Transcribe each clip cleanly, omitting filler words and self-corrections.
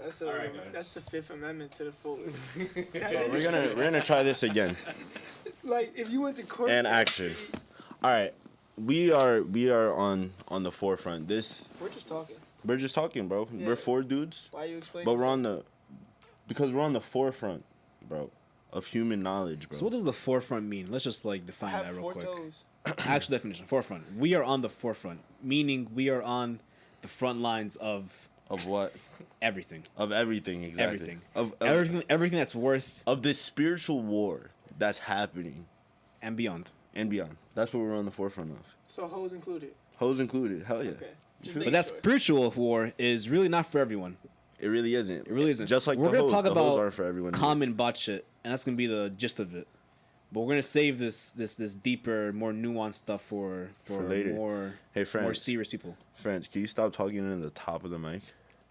All right, guys. That's the Fifth Amendment to the fullest. We're gonna try this again. Like if you went to court And action. All right, we are on the forefront. We're just talking, bro. Yeah. We're four dudes. Why are you explaining? But because we're on the forefront, bro, of human knowledge, bro. So what does the forefront mean? Let's just like define have that real 4 quick. toes. Actual definition: forefront. We are on the forefront, meaning we are on the front lines of what? everything. Of everything, exactly. Everything. Of everything that's worth of this spiritual war that's happening and beyond. and beyond. That's what we're on the forefront of. So hoes included. Hoes included. Hell yeah. Okay. But that spiritual war is really not for everyone. It really isn't. It really isn't. Just like we're the gonna hoes. talk The hoes about aren't for everyone. common bot shit, and that's gonna be the gist of it. But we're gonna save this deeper, more nuanced stuff for later. more Hey, more serious people. French, can you stop talking into the top of the mic?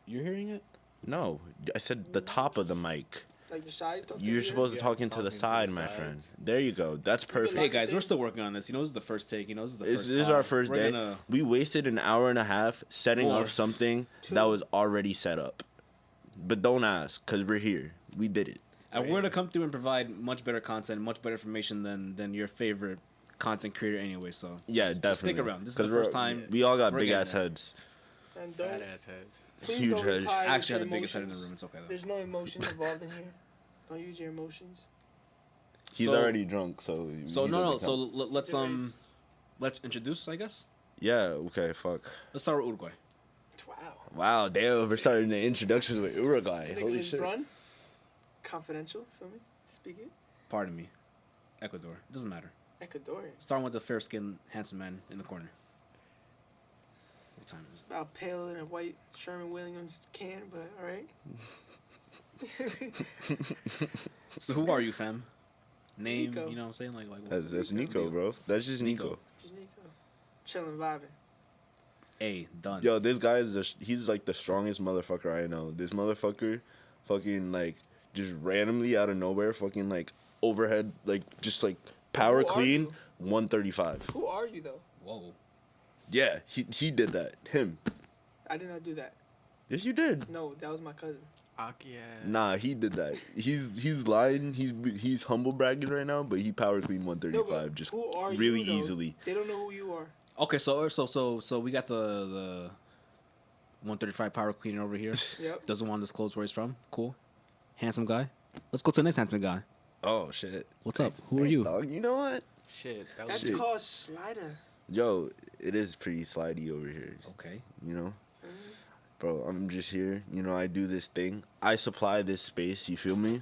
You're hearing it? No, I said the top of the mic. Like the side. You're supposed to talk into the side, my friend. There you go. That's perfect. Hey guys, we're still working on this. You know, this is the first take. You know, this is the first. This is our first We're day. We wasted an hour and a half setting up something that was already set up. But don't ask, because we're here. We did it. And we're gonna come through and provide much better content, much better information than your favorite content creator anyway. So Yeah, just definitely. stick around. This is the first time. We all got we're big getting ass there. heads. And Fat ass heads. please Huge don't head. reply with Actually, your have the biggest head in the emotions. room. It's okay though. There's no emotions involved in here. Don't use your emotions. He's So- already drunk, so. So he no. doesn't So count. let's introduce. I guess. Yeah. Okay. Fuck. Let's start with Uruguay. Wow. Wow. Damn. We're starting the introduction with Uruguay. Holy Nicholas shit. Brun. Confidential. Feel me? Speaking. Pardon me. Ecuador. Doesn't matter. Ecuadorian. Starting with the fair-skinned, handsome man in the corner. What time is it? About pale in a white Sherman Williams can, but all right. So who are you, fam? Name, Nico. you know what I'm saying? Like what's That's the Nico, deal? bro. That's just Nico. Just Nico. Chilling, vibing. Hey, done. Yo, this guy he's like the strongest motherfucker I know. This motherfucker fucking like just randomly out of nowhere fucking like overhead like just like power Who are clean you? 135. Who are you though? Whoa. Yeah, he did that. Him. I did not do that. Yes, you did. No, that was my cousin. Aki ass. Nah, he did that. He's lying. He's humble bragging right now, but he power clean No, 135 but just who are really you, though? easily. They don't know who you are. Okay, so we got the 135 power cleaner over here. Yep. Doesn't want to disclose where he's from. Cool. Handsome guy. Let's go to the next handsome guy. Oh shit. What's up? Who are Thanks, you? dog. You know what? Shit. That That's was Shit. called slider. Yo, it is pretty slidey over here. Okay. You know? Bro, I'm just here. You know, I do this thing. I supply this space. You feel me?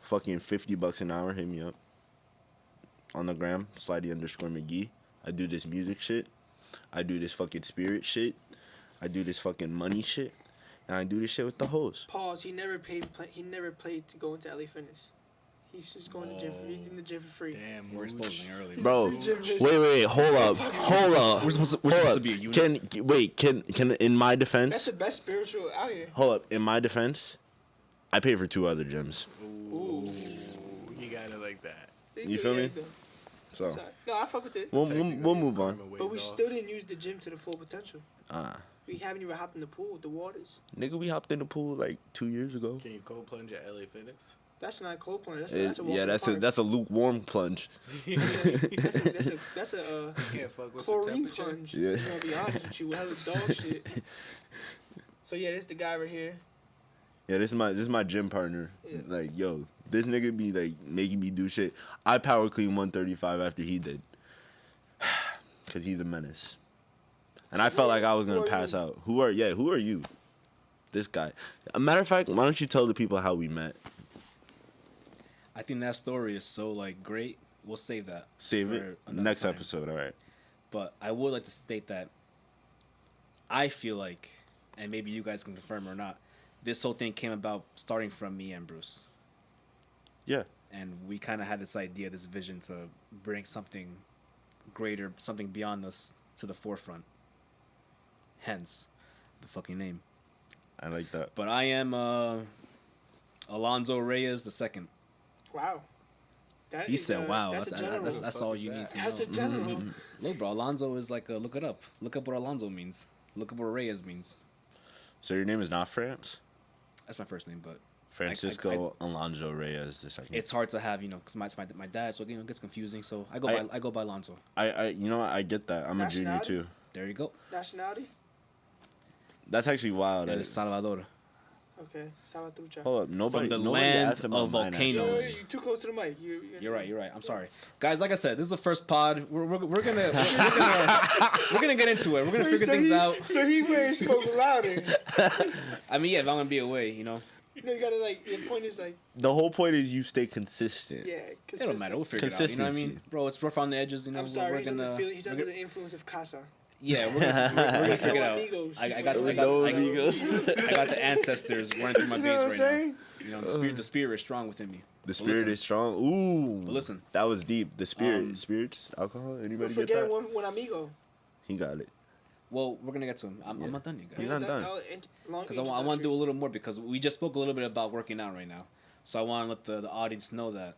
Fucking $50 an hour. Hit me up. On the gram, slidey_McGee. I do this music shit. I do this fucking spirit shit. I do this fucking money shit. And I do this shit with the hoes. Pause. He never paid. He never paid to go into LA Fitness. He's just going to gym. He's in the gym for free. damn. We're exposing early. Bro, Free gym wait, hold up. We're supposed to be a unit. Can in my That's defense, the best spiritual out here. hold up, in my defense, I pay for 2 other gyms. Ooh. You got it like that. You feel me? So, Sorry. No, I fuck with it. we'll move on. But we still didn't use the gym to the full potential. We haven't even hopped in the pool with the waters. Nigga, we hopped in the pool like 2 years ago. Can you cold plunge at LA Fitness? That's not cold plunge. That's It- a walk yeah, in the park. that's a lukewarm plunge. that's a Can't fuck with chlorine the temperature. plunge. Yeah. I'm gonna be honest with you. Hella dog shit. So yeah, this the guy right here. Yeah, this is my gym partner. Yeah. Like, yo, this nigga be like making me do shit. I power clean 135 after he did. Cause he's a menace. And I felt like I was Who gonna are pass you? out. Who are you? This guy. A matter of fact, why don't you tell the people how we met? I think that story is so like great. We'll save that. Save for it. another Next time. episode, alright. But I would like to state that I feel like, and maybe you guys can confirm or not, this whole thing came about starting from me and Bruce. Yeah. And we kind of had this idea, this vision to bring something greater, something beyond us to the forefront. Hence, the fucking name. I like that. But I am Alonzo Reyes the second. Wow. That He is said, "Wow, That's a general. that's all you need to know." That's a general. Look, bro, Alonzo is like look it up. Look up what Alonzo means. Look up what Reyes means. So your name is not France? That's my first name, but Francisco Alonso Reyes the second. it's hard to have, because my dad, so it gets confusing. So I go by Alonso. I get that. I'm a junior Nationality? too. There you go. Nationality? That's actually wild. El Salvador. Okay, Salvatrucha. Hold up, nobody. From the nobody land asked about of my volcanoes. nationality. You're too close to the mic. You're right. I'm sorry, guys. Like I said, this is the first pod. We're gonna we're gonna get into it. We're gonna figure things out. So he really spoke louder. I mean, yeah, if I'm gonna be away, No, you gotta the point is The whole point is you stay consistent. yeah, it don't matter. We'll figure it out. You know what I mean, bro? It's rough on the edges. I'm sorry, he's under the influence of Casa. Yeah, we're gonna figure it out. Amigos. I got amigos. I got the ancestors running through my You know what veins I'm right saying? now. The spirit is strong within me. The spirit is strong. Ooh. But listen. That was deep. The spirit. Spirits? Alcohol? Don't Anybody get forget that? one amigo. He got it. Well, we're gonna get to him. I'm not done yet, He's guys. not done. Because I want to do a little more because we just spoke a little bit about working out right now. So I want to let the audience know that,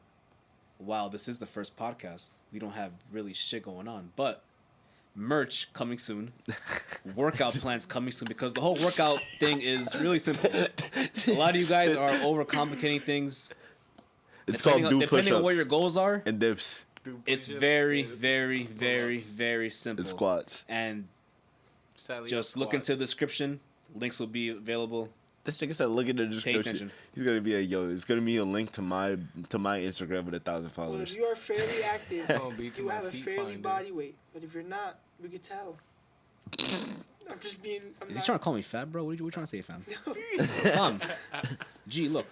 wow, this is the first podcast. We don't have really shit going on, but merch coming soon. Workout plans coming soon because the whole workout thing is really simple. A lot of you guys are overcomplicating things. It's called do Depending push-ups on what your goals are, and dips it's very, very, very, very simple. and squats. And Sadly, just look into the description. Links will be available. This nigga said, look at the description. attention. He's gonna be it's gonna be a link to my Instagram with 1,000 Well, if followers. you are fairly active, Don't be to you my have a feet fairly finder. body weight. But if you're not, we could tell. I'm just being. Is he trying to call me fat, bro? What are you trying to say, fam? Fam. Gee, look.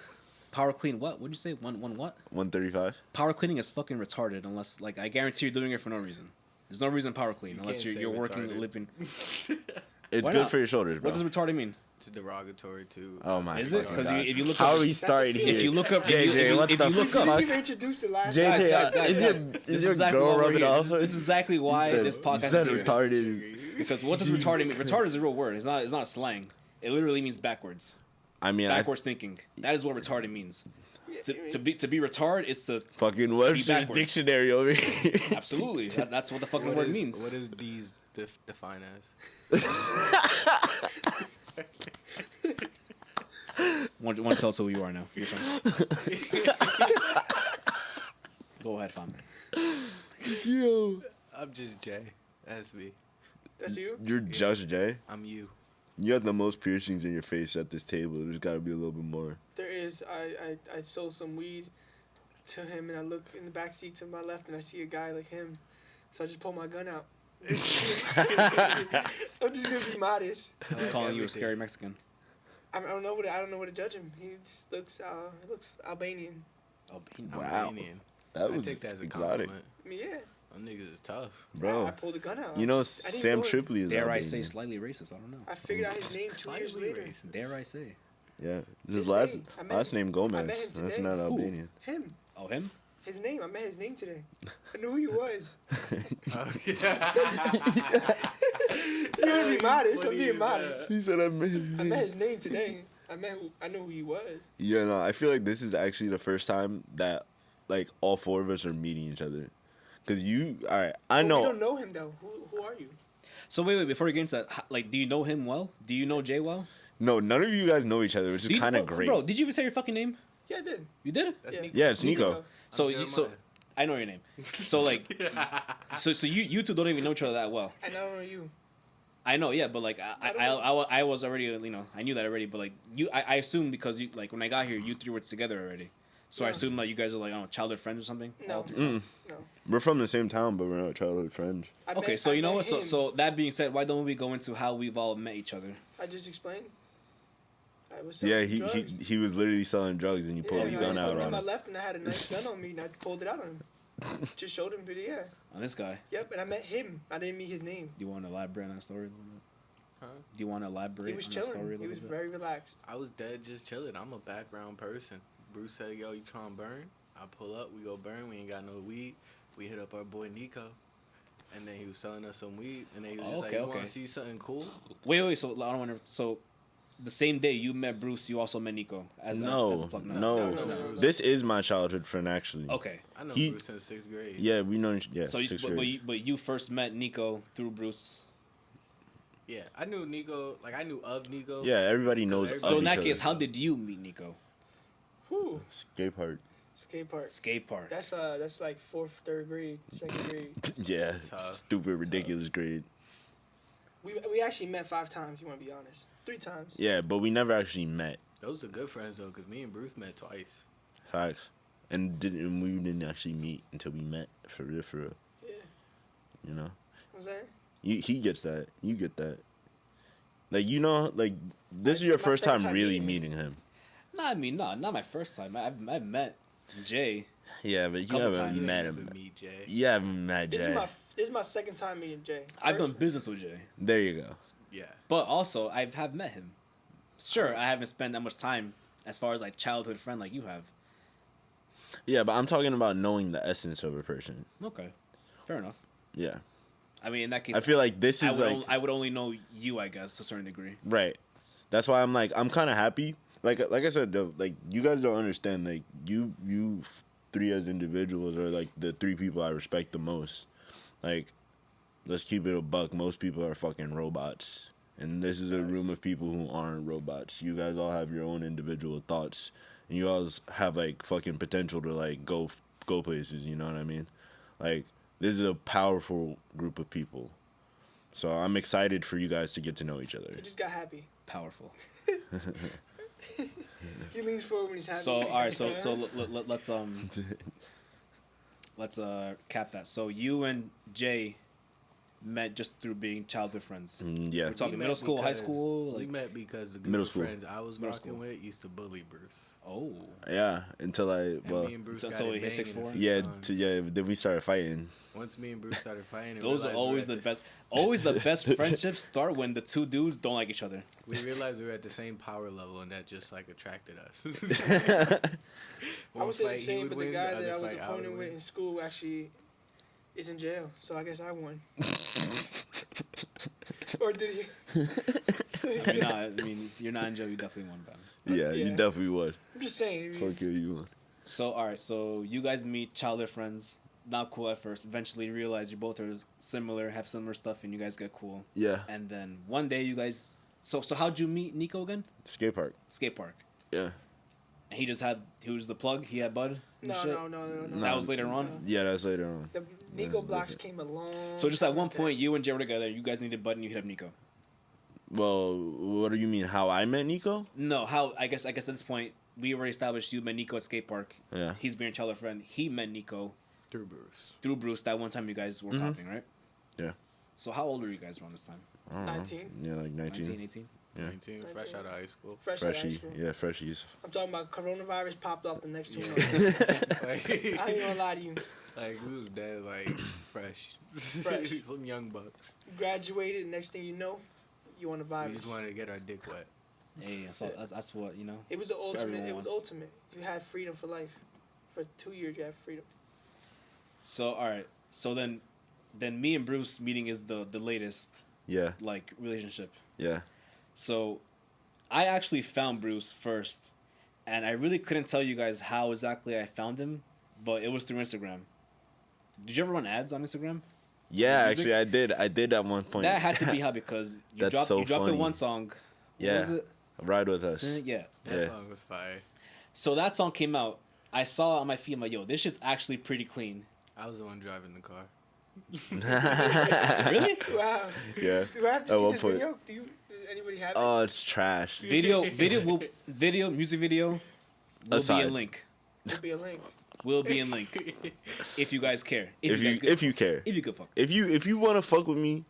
Power clean what? What'd you say? One what? 135. Power cleaning is fucking retarded unless, I guarantee you're doing it for no reason. There's no reason to power clean unless can't say you're working, retarded. living. It's Why good not? for your shoulders, bro. What does retarded mean? It's derogatory too. Oh my Is it? fucking Because God. if you look How up, are we starting here? if you look up, JJ, what if the you look fuck? up, You've introduced the last. JJ, guys, is this your is exactly girl what we're rubbing here. off? This is exactly why this podcast said is here. retarded. Because what does retarded mean? Retarded is a real word. It's not a slang. It literally means backwards. I mean, Backwards thinking. That is what retarded means. To be retarded is to fucking Webster's backwards. dictionary over here. absolutely. That's what the fucking word means. What is these define as? Want to tell us who you are now? Your turn. Go ahead, fam. Yo, I'm just Jay. That's me. That's you. you're just Jay. I'm you. You have the most piercings in your face at this table. There's got to be a little bit more. There is. I sold some weed to him, and I look in the back seat to my left, and I see a guy like him. So I just pull my gun out. I'm just gonna be modest. He's calling you a scary Mexican. I don't know what to judge him. He just looks Albanian. Wow. Albanian. That I was take that as a exotic, compliment. I mean, yeah. Them niggas is tough. bro. I pulled the gun out. You know, I didn't Sam know it. Tripoli is Dare I Albanian. say slightly racist? I don't know. I figured out his name 2 years Slightly later. racist. Dare I say? Yeah, his His last name. I met last name I Gomez. met him That's today. not Who? Albanian. Him. Oh, him? His name. I met his name today. I knew who he was. You gotta be modest. I'm being modest. He said I met I met his name today. I know who he was. Yeah, no, I feel like this is actually the first time that like all four of us are meeting each other. Cause you, all right, I But know. We don't know him though. Who are you? So wait, before we get into that, do you know him well? Do you know Jay well? No, none of you guys know each other, which Do is you- kind of oh, great. Bro, did you even say your fucking name? Yeah, I did. You did? That's Yeah. Nico. Yeah, it's Nico. So I'm so Jeremiah. I know your name. So so you two don't even know each other that well. And I don't know you. I know, yeah, but I don't know. I was already, I knew that already, but I assumed because you when I got here, you three were together already. So I Yeah. assumed you guys are childhood friends or something. No. All three? No. We're from the same town, but we're not childhood friends. Okay, so you know what? Him. So that being said, why don't we go into how we've all met each other? I just explained. I was Yeah, selling drugs. he was literally selling drugs, and you pulled Yeah, your I gun looked out to on my him. left, and I had a nice gun on me, and I pulled it out on him. Just showed him, but yeah. On this guy. Yep, and I met him. I didn't meet his name. Do you want to elaborate on that story a little bit? Huh? Do you want to elaborate He was on that story a chilling. little He was bit? very relaxed. I was dead just chilling. I'm a background person. Bruce said, yo, you trying to burn? I pull up, we go burn. We ain't got no weed. We hit up our boy Nico. And then he was selling us some weed. And then he was just like, you want to see something cool? Wait. So I don't want to. So, the same day you met Bruce, you also met Nico. As a plug. No. No. This is my childhood friend, actually. Okay. I know He- Bruce since 6th grade. Yeah, we know. Yeah, So sixth but grade. you first met Nico through Bruce. Yeah, I knew Nico. Like, I knew of Nico. Yeah, everybody knows. everybody- So of in that each case, other. how did you meet Nico? Whew. Skate park. Skate park. Skate park. That's like 4th, 3rd grade, 2nd grade. Yeah, Tough. stupid, ridiculous grade. We actually met 5 times. You want to be honest? 3 times. Yeah, but we never actually met. Those are good friends though, cause me and Bruce met twice. Facts. And we didn't actually meet until we met for real, for real. Yeah. You know. Know what I'm saying? He gets that. You get that. Like, you know, like, this is Like, your my first second time time really meeting meeting him. No, I mean, not my first time. I've met Jay. Yeah, but you Couple haven't times. met Never him. meet Jay. You haven't met This Jay. is my second time meeting Jay. I've done First- business with Jay, There you go. Yeah. but also I have met him. Sure, I haven't spent that much time as far as like childhood friend like you have. Yeah, but I'm talking about knowing the essence of a person. Okay, fair enough. Yeah. I mean, in that case, I feel like this is like... I would only know you, I guess, to a certain degree. Right. That's why I'm like, I'm kind of happy. Like I said, though, like, you guys don't understand. Like, you 3 as individuals are like the 3 people I respect the most. Like, let's keep it a buck. Most people are fucking robots. And this is a room of people who aren't robots. You guys all have your own individual thoughts. And you all have, like, fucking potential to, like, go places, you know what I mean? Like, this is a powerful group of people. So I'm excited for you guys to get to know each other. He just got happy. Powerful. He leans forward when he's happy. So all right, so let's cap that. So you and Jay met just through being childhood friends. Yeah. We're talking We middle met school, high because- school, we like met because the group Middle of school. friends I was Middle rocking school. with used to bully Bruce. oh. Yeah, until I, And well, me and Bruce until got he hit it banging 6'4"? a few yeah, times. then we started fighting. Once me and Bruce started fighting, and Those are realized we were always at the best. Always the best friendships start when the 2 dudes don't like each other. We realized we were at the same power level, and that just like attracted us. I would say the fight, he same, would but the win, guy other that I was fight, would opponent with win. in school actually is in jail. So I guess I won. Or did he? You're not in jail. You definitely won, Ben. Yeah, you Yeah. definitely would. I'm just saying. Fuck yeah, you would. So all right, so you guys meet childhood friends. Not cool at first. Eventually, realize you both are similar, have similar stuff, and you guys get cool. Yeah, And then one day, you guys. So how'd you meet Nico again? skate park. Skate park. Yeah, And he was the plug. He had Bud. And No, shit? no. That was later on. yeah, that's later on. The Nico That's blocks different. came along. So just at one point, you and Jay were together. You guys needed Bud, and you hit up Nico. Well, what do you mean? How I met Nico? No, how I guess at this point we already established you met Nico at skate park. Yeah. He's being a childhood friend. He met Nico Through Bruce. through Bruce that one time you guys were copying, right? Yeah. So how old were you guys around this time? I don't know. 19. Yeah, like 19. 19, 18? Yeah. 19, fresh out of high school. Fresh out of high Freshie. school. Yeah, freshies. I'm talking about coronavirus popped off the next 2 Yeah. months. like, I ain't gonna lie to you. like we was dead, like fresh. Fresh. Some young bucks. You graduated, next thing you know, you on the We virus. just wanted to get our dick wet. Hey, so that's what, you know. It was the ultimate. everyone It was wants. ultimate. You had freedom for life. For 2 years, you had freedom. So all right. So then me and Bruce meeting is the latest Yeah, like relationship. yeah. So I actually found Bruce first, and I really couldn't tell you guys how exactly I found him, but it was through Instagram. Did you ever run ads on Instagram? Yeah, Music? actually, I did. I did at one point. That had to be how, because you That's dropped so you dropped the funny. one song. What Yeah. was it? Ride with us. Yeah. That Yeah. song was fire. So that song came out. I saw it on my feed. I'm like, yo, this shit's actually pretty clean. I was the one driving the car. Really? Wow. Yeah. Do I have to At see one this point. video? Does anybody have it? Oh, it's trash. Music video will be Aside. in link. There'll be a link. Will be in link. If you guys care. If guys give a you fuck. care. If you give a fuck. If you want to fuck with me,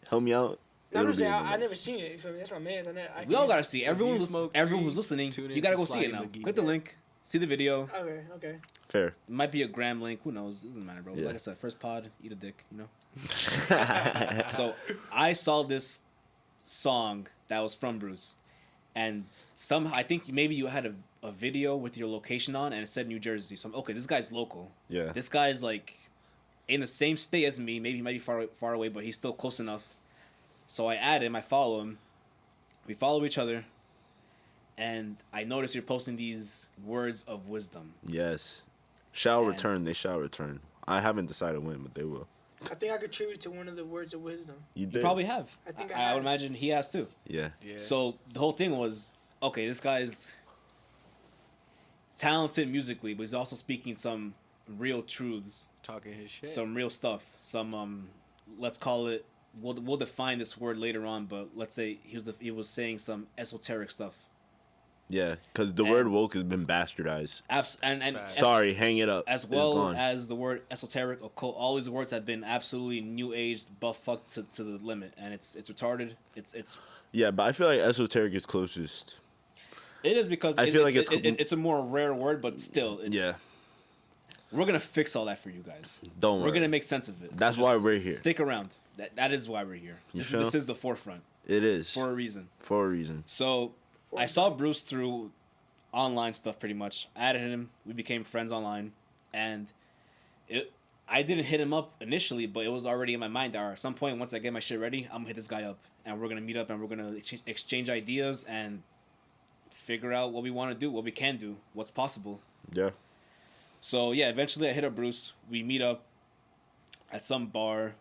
help me out. No, I'm it'll just be saying, in the I notes. never seen it. You feel me? That's my man's. We all gotta see. Everyone you was smoke everyone trees, who's listening. tune You gotta go into see it Sly now. McGee. Click the link. See the video. Okay, okay. Fair. It might be a gram link. Who knows? It doesn't matter, bro. Yeah. Like I said, first pod, eat a dick. You know. So I saw this song that was from Bruce, and somehow I think maybe you had a video with your location on, and it said New Jersey. So I'm okay. This guy's local. Yeah. This guy's like in the same state as me. Maybe he might be far away, but he's still close enough. So I add him. I follow him. We follow each other, and I notice you're posting these words of wisdom. Yes. Shall And- return. They shall return. I haven't decided when, but they will. I think I contributed to one of the words of wisdom. You You did. probably have. I think I I would imagine he has too. Yeah. Yeah. So the whole thing was, okay, this guy's talented musically, but he's also speaking some real truths, Talking his shit. some real stuff, some let's call it. We'll define this word later on, but let's say he was saying some esoteric stuff. Yeah, because the word woke has been bastardized. And Fact. Sorry, hang it up. As It's well gone. as the word esoteric, occult, all these words have been absolutely new age, buff fucked to the limit, and it's retarded. It's Yeah, but I feel like esoteric is closest. it is because I feel like it's a more rare word, but still, it's, Yeah. We're gonna fix all that for you guys. Don't We're worry. gonna make sense of it. That's So why just we're here. Stick around. That is why we're here. This feel? is the 4Front It is. for a reason. For a reason. So I saw Bruce through online stuff pretty much. I added him. We became friends online, and I didn't hit him up initially, but it was already in my mind that at some point, once I get my shit ready, I'm gonna hit this guy up, and we're gonna meet up, and we're gonna exchange ideas and figure out what we want to do, what we can do, what's possible. Yeah. So yeah, eventually I hit up Bruce. We meet up at some bar.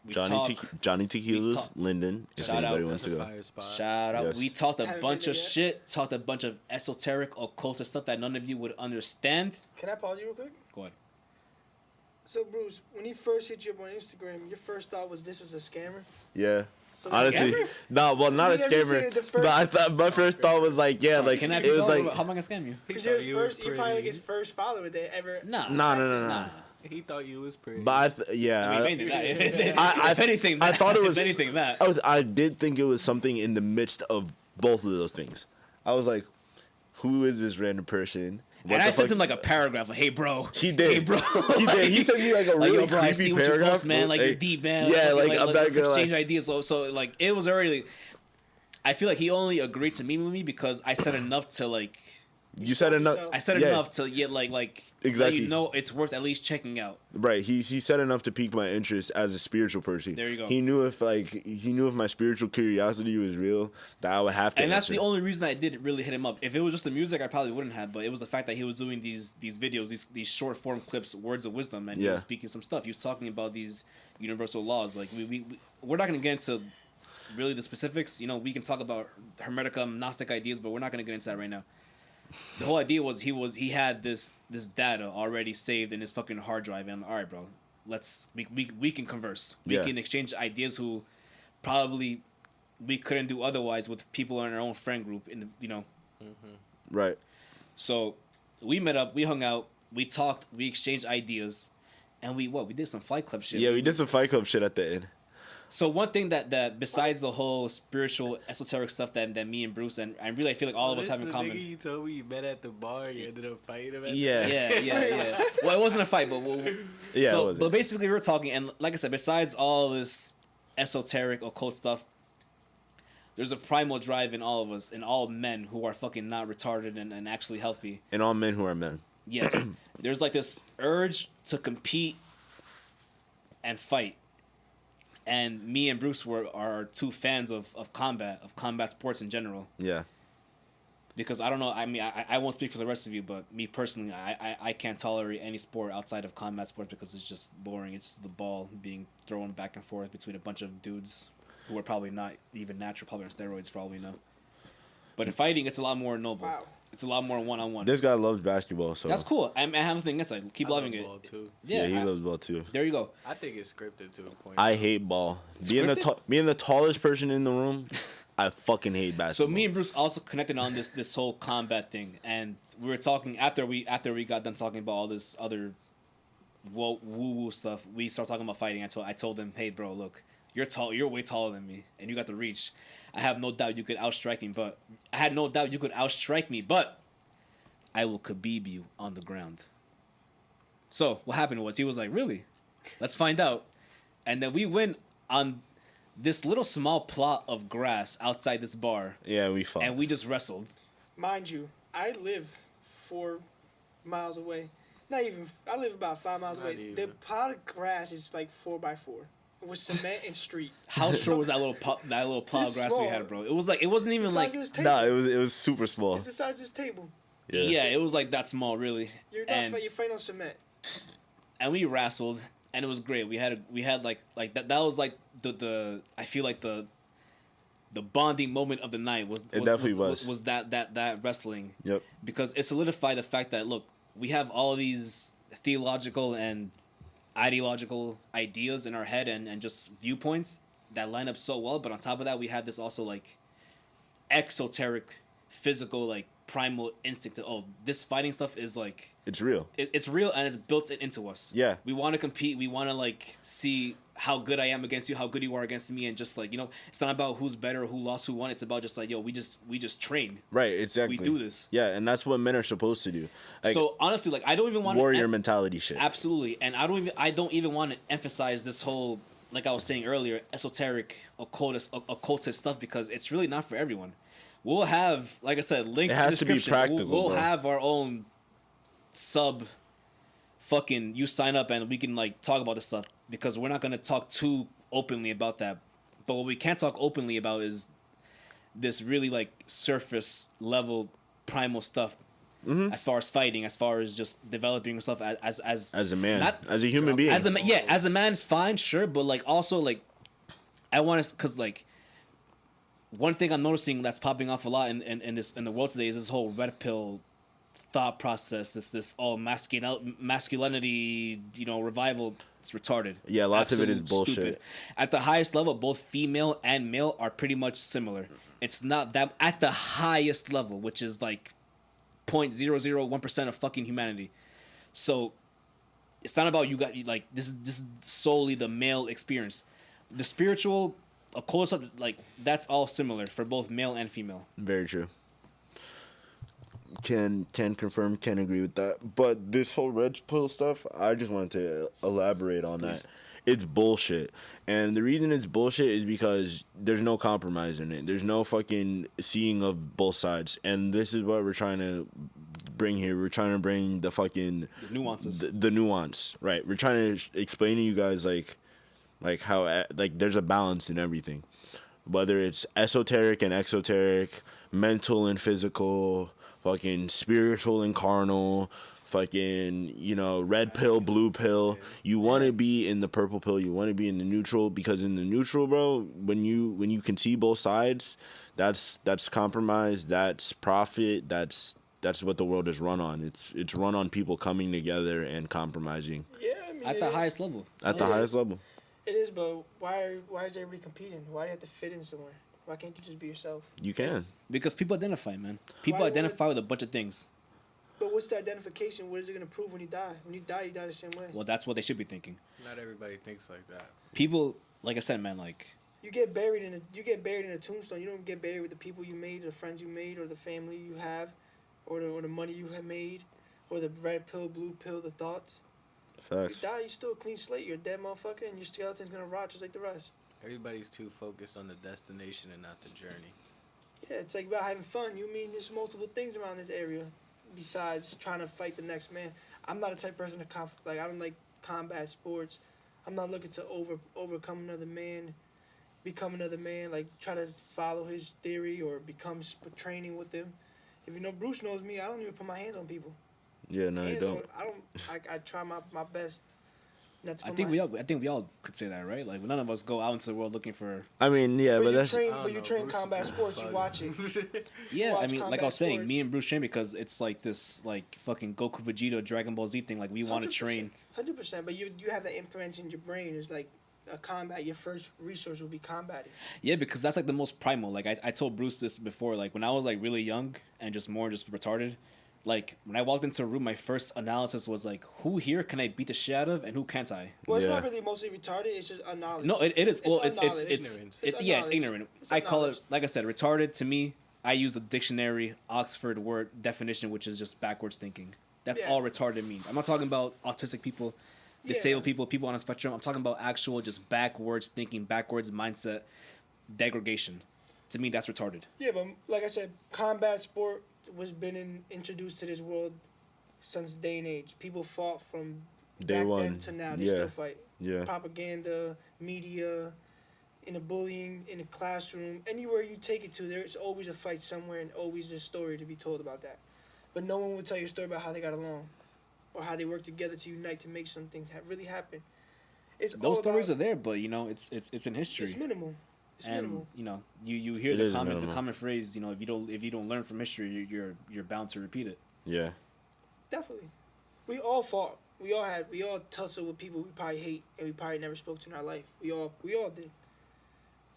We talk. Johnny Tequila's, talk. Linden, if Shout anybody out. wants That's to a go. fire spot. Shout out. Yes. We talked a Haven't bunch been of there yet. shit. Talked a bunch of esoteric, occultist stuff that none of you would understand. Can I pause you real quick? Go ahead. So Bruce, when he first hit you up on Instagram, your first thought was this was a scammer. Yeah. So Honestly, scammer? no, well, not a You ever scammer. seen the first- But I thought my first thought was like, yeah, like Can I it was like, how am I gonna scam you? He Because thought you're you was you're probably like pretty. his first follower that ever. Nah. no. He thought you was pretty. But yeah, I mean, if anything, that. I- if anything, I that. thought it was If anything, that. I did think it was something in the midst of both of those things. I was like, who is this random person? What And the I sent fuck- him like a paragraph, like, "Hey, bro." He did. Hey, bro. He did. He sent me like a Like, really yo, bro, I see creepy what you paragraph. post, man. Like, Hey, you're deep, man. Yeah, like I'm not let's gonna exchange lie. ideas. So, like, it was already. I feel like he only agreed to meet with me because I said enough to like. You said enough. yourself. I said Yeah. enough to get like let Exactly. you know it's worth at least checking out. Right. He said enough to pique my interest as a spiritual person. There you go. He knew if my spiritual curiosity was real, that I would have to. And that's answer. the only reason I did really hit him up. If it was just the music, I probably wouldn't have. But it was the fact that he was doing these videos, these short form clips, words of wisdom, and he Yeah. was speaking some stuff. He was talking about these universal laws. Like we're not gonna get into really the specifics. You know, we can talk about Hermeticum, Gnostic ideas, but we're not gonna get into that right now. The whole idea was he had this data already saved in his fucking hard drive, and I'm, all right, bro, we can converse. We Yeah. can exchange ideas who probably we couldn't do otherwise with people in our own friend group right. So we met up, we hung out, we talked, we exchanged ideas, and we did some Fight Club shit. Yeah, we did some Fight Club shit at the end. So one thing that besides the whole spiritual esoteric stuff that me and Bruce and I really feel like all of us have in common. Nigga you told me you met at the bar. You ended up fighting him. At Yeah. Yeah. Well, it wasn't a fight, but Yeah. so it was. but basically we were talking, and like I said, besides all this esoteric occult stuff, there's a primal drive in all of us, in all men who are fucking not retarded and actually healthy. And all men who are men. Yes, there's like this urge to compete and fight. And me and Bruce are two fans of combat sports in general. Yeah. Because I don't know, I mean, I won't speak for the rest of you, but me personally, I can't tolerate any sport outside of combat sports because it's just boring. It's just the ball being thrown back and forth between a bunch of dudes who are probably not even natural, probably on steroids for all we know. But in fighting, it's a lot more noble. Wow. It's a lot more one-on-one. This guy loves basketball, so That's cool. I have a thing inside. Keep loving it. Ball too. Yeah, he loves ball too. there you go. I think it's scripted to a point. I hate ball. Being the tallest person in the room, I fucking hate basketball. So me and Bruce also connected on this whole combat thing, and we were talking after we got done talking about all this other woo woo stuff. We started talking about fighting. I told him, hey bro, look, you're way taller than me, and you got the reach. I have no doubt you could outstrike me, but I will Khabib you on the ground. So what happened was he was like, really? Let's find out. And then we went on this little small plot of grass outside this bar, Yeah, we fought. and we just wrestled. Mind you, I live 4 miles away. Not even. I live about 5 miles Not away. The even. plot of grass is like 4x4 with cement and street. How short was that little plot of grass we small. had, bro? It wasn't even The like size of this table. Nah, it was super small. It's the size of this table. yeah, it was like that small, really. You're And you're fighting on cement. we wrestled, and it was great. We had like that. That was like the I feel like the bonding moment of the night was that wrestling. Yep. Because it solidified the fact that look, we have all these theological and ideological ideas in our head and just viewpoints that line up so well, but on top of that we have this also like exoteric physical like primal instinct to this fighting stuff is like it's real. It's real and it's built into us. Yeah, we want to compete, we want to like see how good I am against you, how good you are against me, and just like, you know, it's not about who's better, who lost, who won. It's about just like, yo, we just train. Right, exactly. We do this. Yeah, and that's what men are supposed to do. Like, so honestly, like I don't even want warrior mentality shit. Absolutely, and I don't even want to emphasize this whole, like I was saying earlier, esoteric occultist stuff, because it's really not for everyone. We'll have, like I said, links in the description. It has to be practical. We'll have our own sub. Fucking, you sign up and we can like talk about this stuff, because we're not gonna talk too openly about that. But what we can't talk openly about is this really like surface level primal stuff. Mm-hmm. As far as fighting, as far as just developing yourself as a man, not as a human being. As a man is fine, sure, but like also like I want to, because like one thing I'm noticing that's popping off a lot in the world today is this whole red pill thought process, this masculinity, you know, revival. It's retarded. Yeah, lots of it is bullshit. Stupid. At the highest level, both female and male are pretty much similar. It's not that at the highest level, which is like 0.001% of fucking humanity. So it's not about you got like this is solely the male experience. The spiritual occult stuff, like that's all similar for both male and female. Very true. Can confirm, can agree with that. But this whole red pill stuff, I just wanted to elaborate on that. It's bullshit. And the reason it's bullshit is because there's no compromise in it. There's no fucking seeing of both sides. And this is what we're trying to bring here. We're trying to bring the fucking... The nuances. The nuance, right. We're trying to explain to you guys, like how, like, there's a balance in everything. Whether it's esoteric and exoteric, mental and physical... fucking spiritual and carnal, fucking, you know, red pill, blue pill. You want to be in the purple pill. You want to be in the neutral, because in the neutral, bro, when you can see both sides, that's compromise. That's profit. That's what the world is run on. It's run on people coming together and compromising. Yeah, I mean, at the highest level. At the highest level. It is, but why is everybody competing? Why do you have to fit in somewhere? Why can't you just be yourself? You can. Because people identify, man. People identify with a bunch of things. But what's the identification? What is it going to prove when you die? When you die the same way. Well, that's what they should be thinking. Not everybody thinks like that. People, like I said, man, like... You get buried in a tombstone. You don't get buried with the people you made, or the friends you made, or the family you have, or the money you have made, or the red pill, blue pill, the thoughts. Facts. You die, you're still a clean slate. You're a dead motherfucker, and your skeleton's going to rot just like the rest. Everybody's too focused on the destination and not the journey. Yeah, it's like about having fun. You mean there's multiple things around this area besides trying to fight the next man. I'm not a type of person to I don't like combat sports. I'm not looking to overcome another man, become another man, like try to follow his theory or become training with them. If you know Bruce knows me, I don't even put my hands on people. Yeah, no, you don't. I try my best. I think we all could say that, right? Like, none of us go out into the world looking for... I mean, yeah, but that's... You train combat sports, you watch it. Yeah, I mean, like I was saying, me and Bruce train because it's like this, like, fucking Goku Vegeta Dragon Ball Z thing. Like, we want to train. 100%, but you have that implemented in your brain. It's like a combat. Your first resource will be combating. Yeah, because that's, like, the most primal. Like, I told Bruce this before. Like, when I was, like, really young and just retarded... Like, when I walked into a room, my first analysis was, like, who here can I beat the shit out of and who can't I? Well, it's not really mostly retarded. It's just unknowledge. No, it is. Well, it's ignorance. It's ignorant. I call it, like I said, retarded. To me, I use a dictionary, Oxford word definition, which is just backwards thinking. That's all retarded means. I'm not talking about autistic people, disabled people on a spectrum. I'm talking about actual just backwards thinking, backwards mindset, degradation. To me, that's retarded. Yeah, but like I said, combat sport was introduced to this world since day and age. People fought from day back one then to now. They still fight. Yeah. Propaganda, media, in the bullying, in the classroom, anywhere you take it to, there's always a fight somewhere and always a story to be told about that. But no one will tell you a story about how they got along or how they worked together to unite to make some things really happen. those stories are there, but you know, it's in history. It's minimal. It's and minimal. you know, you hear the common phrase, you know, if you don't learn from history, you're bound to repeat it. Yeah. Definitely. We all fought. We all tussled with people we probably hate and we probably never spoke to in our life. We all did.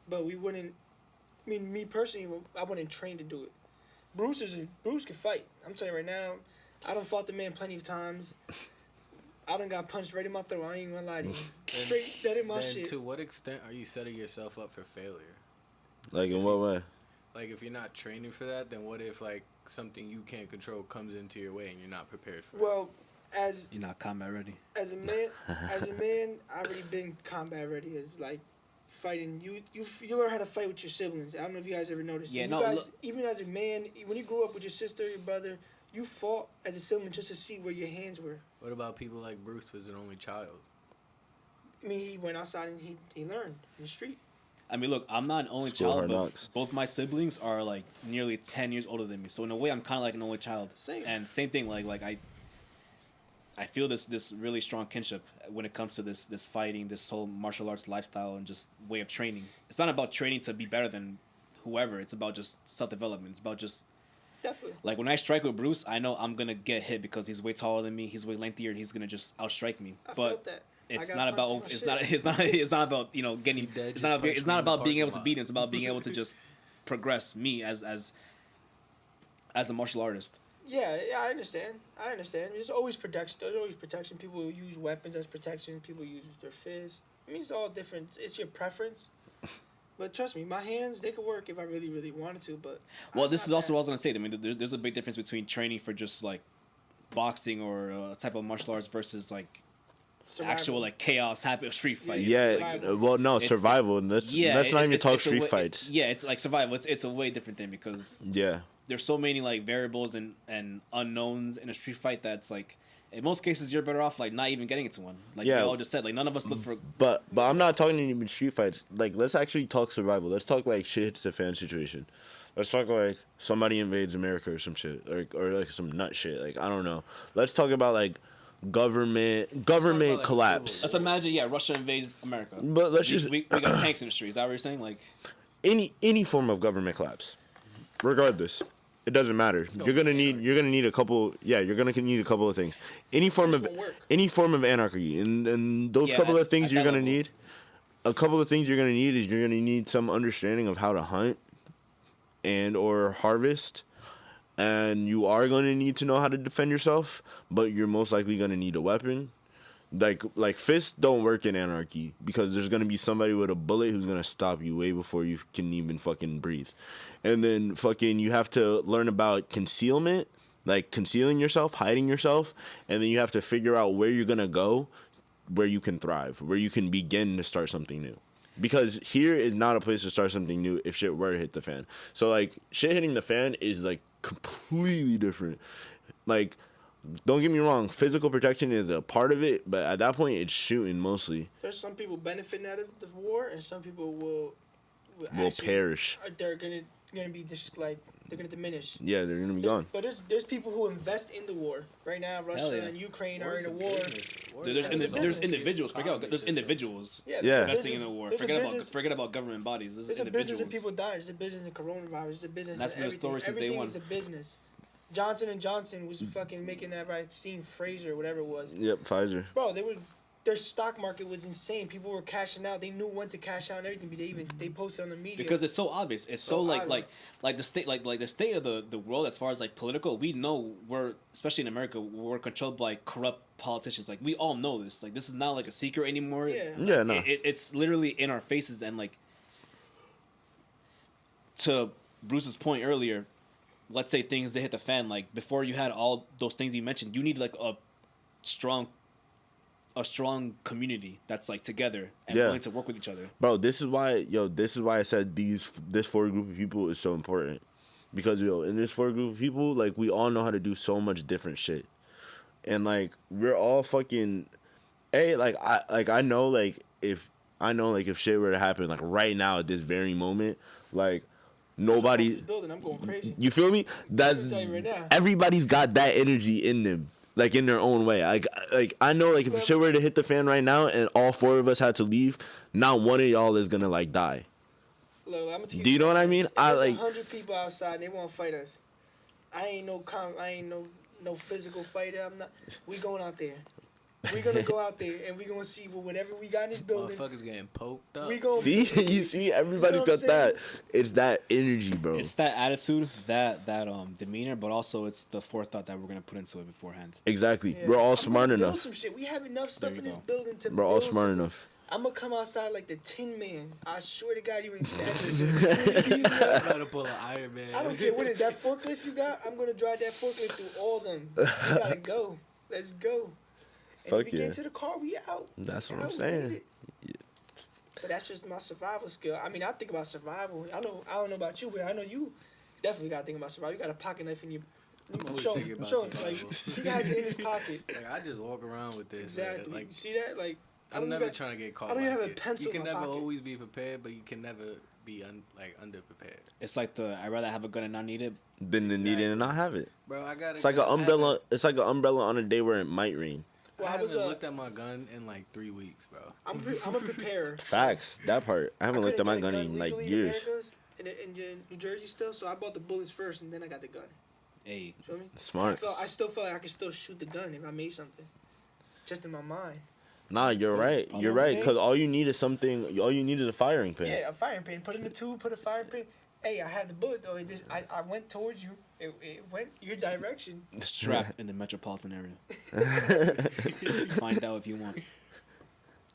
But we wouldn't. I mean, me personally, I wouldn't train to do it. Bruce can fight. I'm telling you right now, I done fought the man plenty of times. I done got punched right in my throat. I ain't even gonna lie to you. Straight dead in my shit. To what extent are you setting yourself up for failure? Like in what way? Like if you're not training for that, then what if like something you can't control comes into your way and you're not prepared for it? Well, as you're not combat ready. As a man, I already been combat ready. It's like fighting. You learn how to fight with your siblings. I don't know if you guys ever noticed. Yeah, even as a man, when you grew up with your sister, your brother, you fought as a sibling just to see where your hands were. What about people like Bruce, who's an only child? I mean, he went outside and he learned in the street. I mean, look, I'm not an only child, but both my siblings are like nearly 10 years older than me. So in a way, I'm kind of like an only child. Same. And same thing, like I feel this really strong kinship when it comes to this fighting, this whole martial arts lifestyle and just way of training. It's not about training to be better than whoever. It's about just self-development. It's about just... Definitely. Like when I strike with Bruce, I know I'm gonna get hit because he's way taller than me. He's way lengthier, and he's gonna just outstrike me. I felt that. It's not about it's not about you know getting. It's not about being able to beat him. It's about being able to just progress me as a martial artist. Yeah, I understand. There's always protection. People use weapons as protection. People use their fists. I mean, it's all different. It's your preference. But trust me, my hands, they could work if I really, really wanted to. But this is also what I was going to say. I mean, there's a big difference between training for just, like, boxing or a type of martial arts versus, like, survival. Actual, like, chaos, happy street fights. Yeah, well, no, survival. Let's not even talk street fights. It's like survival. It's a way different thing because there's so many, like, variables and unknowns in a street fight that's, like... In most cases, you're better off like not even getting into one. Like you all just said, like none of us look for. But I'm not talking even street fights. Like let's actually talk survival. Let's talk like shit hits the fan situation. Let's talk like somebody invades America or some shit, or like some nut shit. Like I don't know. Let's talk about like government about, collapse. Let's imagine, Russia invades America. But we got tanks in the streets. Is that what you're saying? Like any form of government collapse, regardless. It doesn't matter. You're gonna need a couple. Yeah, you're gonna need a couple of things. Any form of anarchy, and those couple of things you're gonna need. A couple of things you're gonna need is you're gonna need some understanding of how to hunt, and or harvest, and you are gonna need to know how to defend yourself. But you're most likely gonna need a weapon. Like fists don't work in anarchy because there's gonna be somebody with a bullet who's gonna stop you way before you can even fucking breathe, and then fucking you have to learn about concealment, like concealing yourself, hiding yourself, and then you have to figure out where you're gonna go, where you can thrive, where you can begin to start something new, because here is not a place to start something new if shit were to hit the fan. So like shit hitting the fan is like completely different, like. Don't get me wrong, physical protection is a part of it, but at that point, it's shooting mostly. There's some people benefiting out of the war, and some people will perish. They're gonna be just like they're gonna diminish. Yeah, they're gonna be gone. But there's people who invest in the war right now. Russia and Ukraine are in a war. There's individuals. There's individuals. Investing in the war. Forget about government bodies. There's a business in people dying. There's a business in coronavirus. There's a business. That's been a story since day one. Everything is a business. Johnson & Johnson was fucking making that vaccine, Fraser, whatever it was. Yep, Pfizer. Bro, their stock market was insane. People were cashing out. They knew when to cash out and everything. They posted on the media because it's so obvious. It's so like the state the state of the world as far as like political. We know we're, especially in America, we're controlled by corrupt politicians. Like we all know this. Like this is not like a secret anymore. Yeah, no. It's literally in our faces. And like to Bruce's point earlier. Let's say things that hit the fan, like before you had all those things you mentioned, you need like a strong community that's like together and willing to work with each other. Bro, this is why I said this four group of people is so important. Because in this four group of people, like we all know how to do so much different shit. And like we're all fucking I know if shit were to happen like right now at this very moment, like nobody building, I'm going crazy. You feel me? That right now. Everybody's got that energy in them. like in their own way. I know, like if shit were to hit the fan right now and all 4 of us had to leave, not one of y'all is gonna like die. Look, I'm gonna tell Do you know what I mean? If I there's like 100 people outside and they want to fight us. I ain't no physical fighter. I'm not. We going out there. We gonna go out there and we gonna see whatever we got in this building. Motherfuckers getting poked up. We gonna see, you see, everybody You know got that. It's that energy, bro. It's that attitude, that demeanor, but also it's the forethought that we're gonna put into it beforehand. Exactly. Yeah. We're all I'm smart gonna build enough. Some shit. We have enough stuff There in you this go. building to. We're all smart enough. I'm gonna come outside like the Tin Man. I swear to God, you ain't I'm about to pull an Iron Man. I don't care what is that forklift you got. I'm gonna drive that forklift through all them. We gotta go. Let's go. And Fuck if we yeah. get into the car, we out. That's what Out, I'm we saying. made it. But that's just my survival skill. I mean, I think about survival. I don't know about you, but I know you definitely gotta think about survival. You got a pocket knife in your. I'm always Show thinking him. about Show him. survival. Like, he has it in his pocket. Like I just walk around with this. Exactly. Like you see that? Like, I'm never trying to get caught. I don't even like have a it. pencil You can in my never pocket. always be prepared, but you can never be underprepared. It's like I'd rather have a gun and not need it. Then to need it and not have it. Bro, I got. It's like an umbrella. It's like an umbrella on a day where it might rain. Well, I I was haven't looked at my gun in like 3 weeks, bro. I'm a preparer. Facts. That part. I haven't looked at my couldn't gun get a in like legally years. in New Jersey still, so I bought the bullets first and then I got the gun. Hey, Feel me? Smart. I still felt like I could still shoot the gun if I made something, just in my mind. Nah, you're right. You know You're what I'm right. saying? Because all you need is something. All you need is a firing pin. Yeah, a firing pin. Put it in the tube. Put a firing pin. Hey, I had the bullet though. I went towards you. It went your direction. strapped in the metropolitan area. Find out if you want.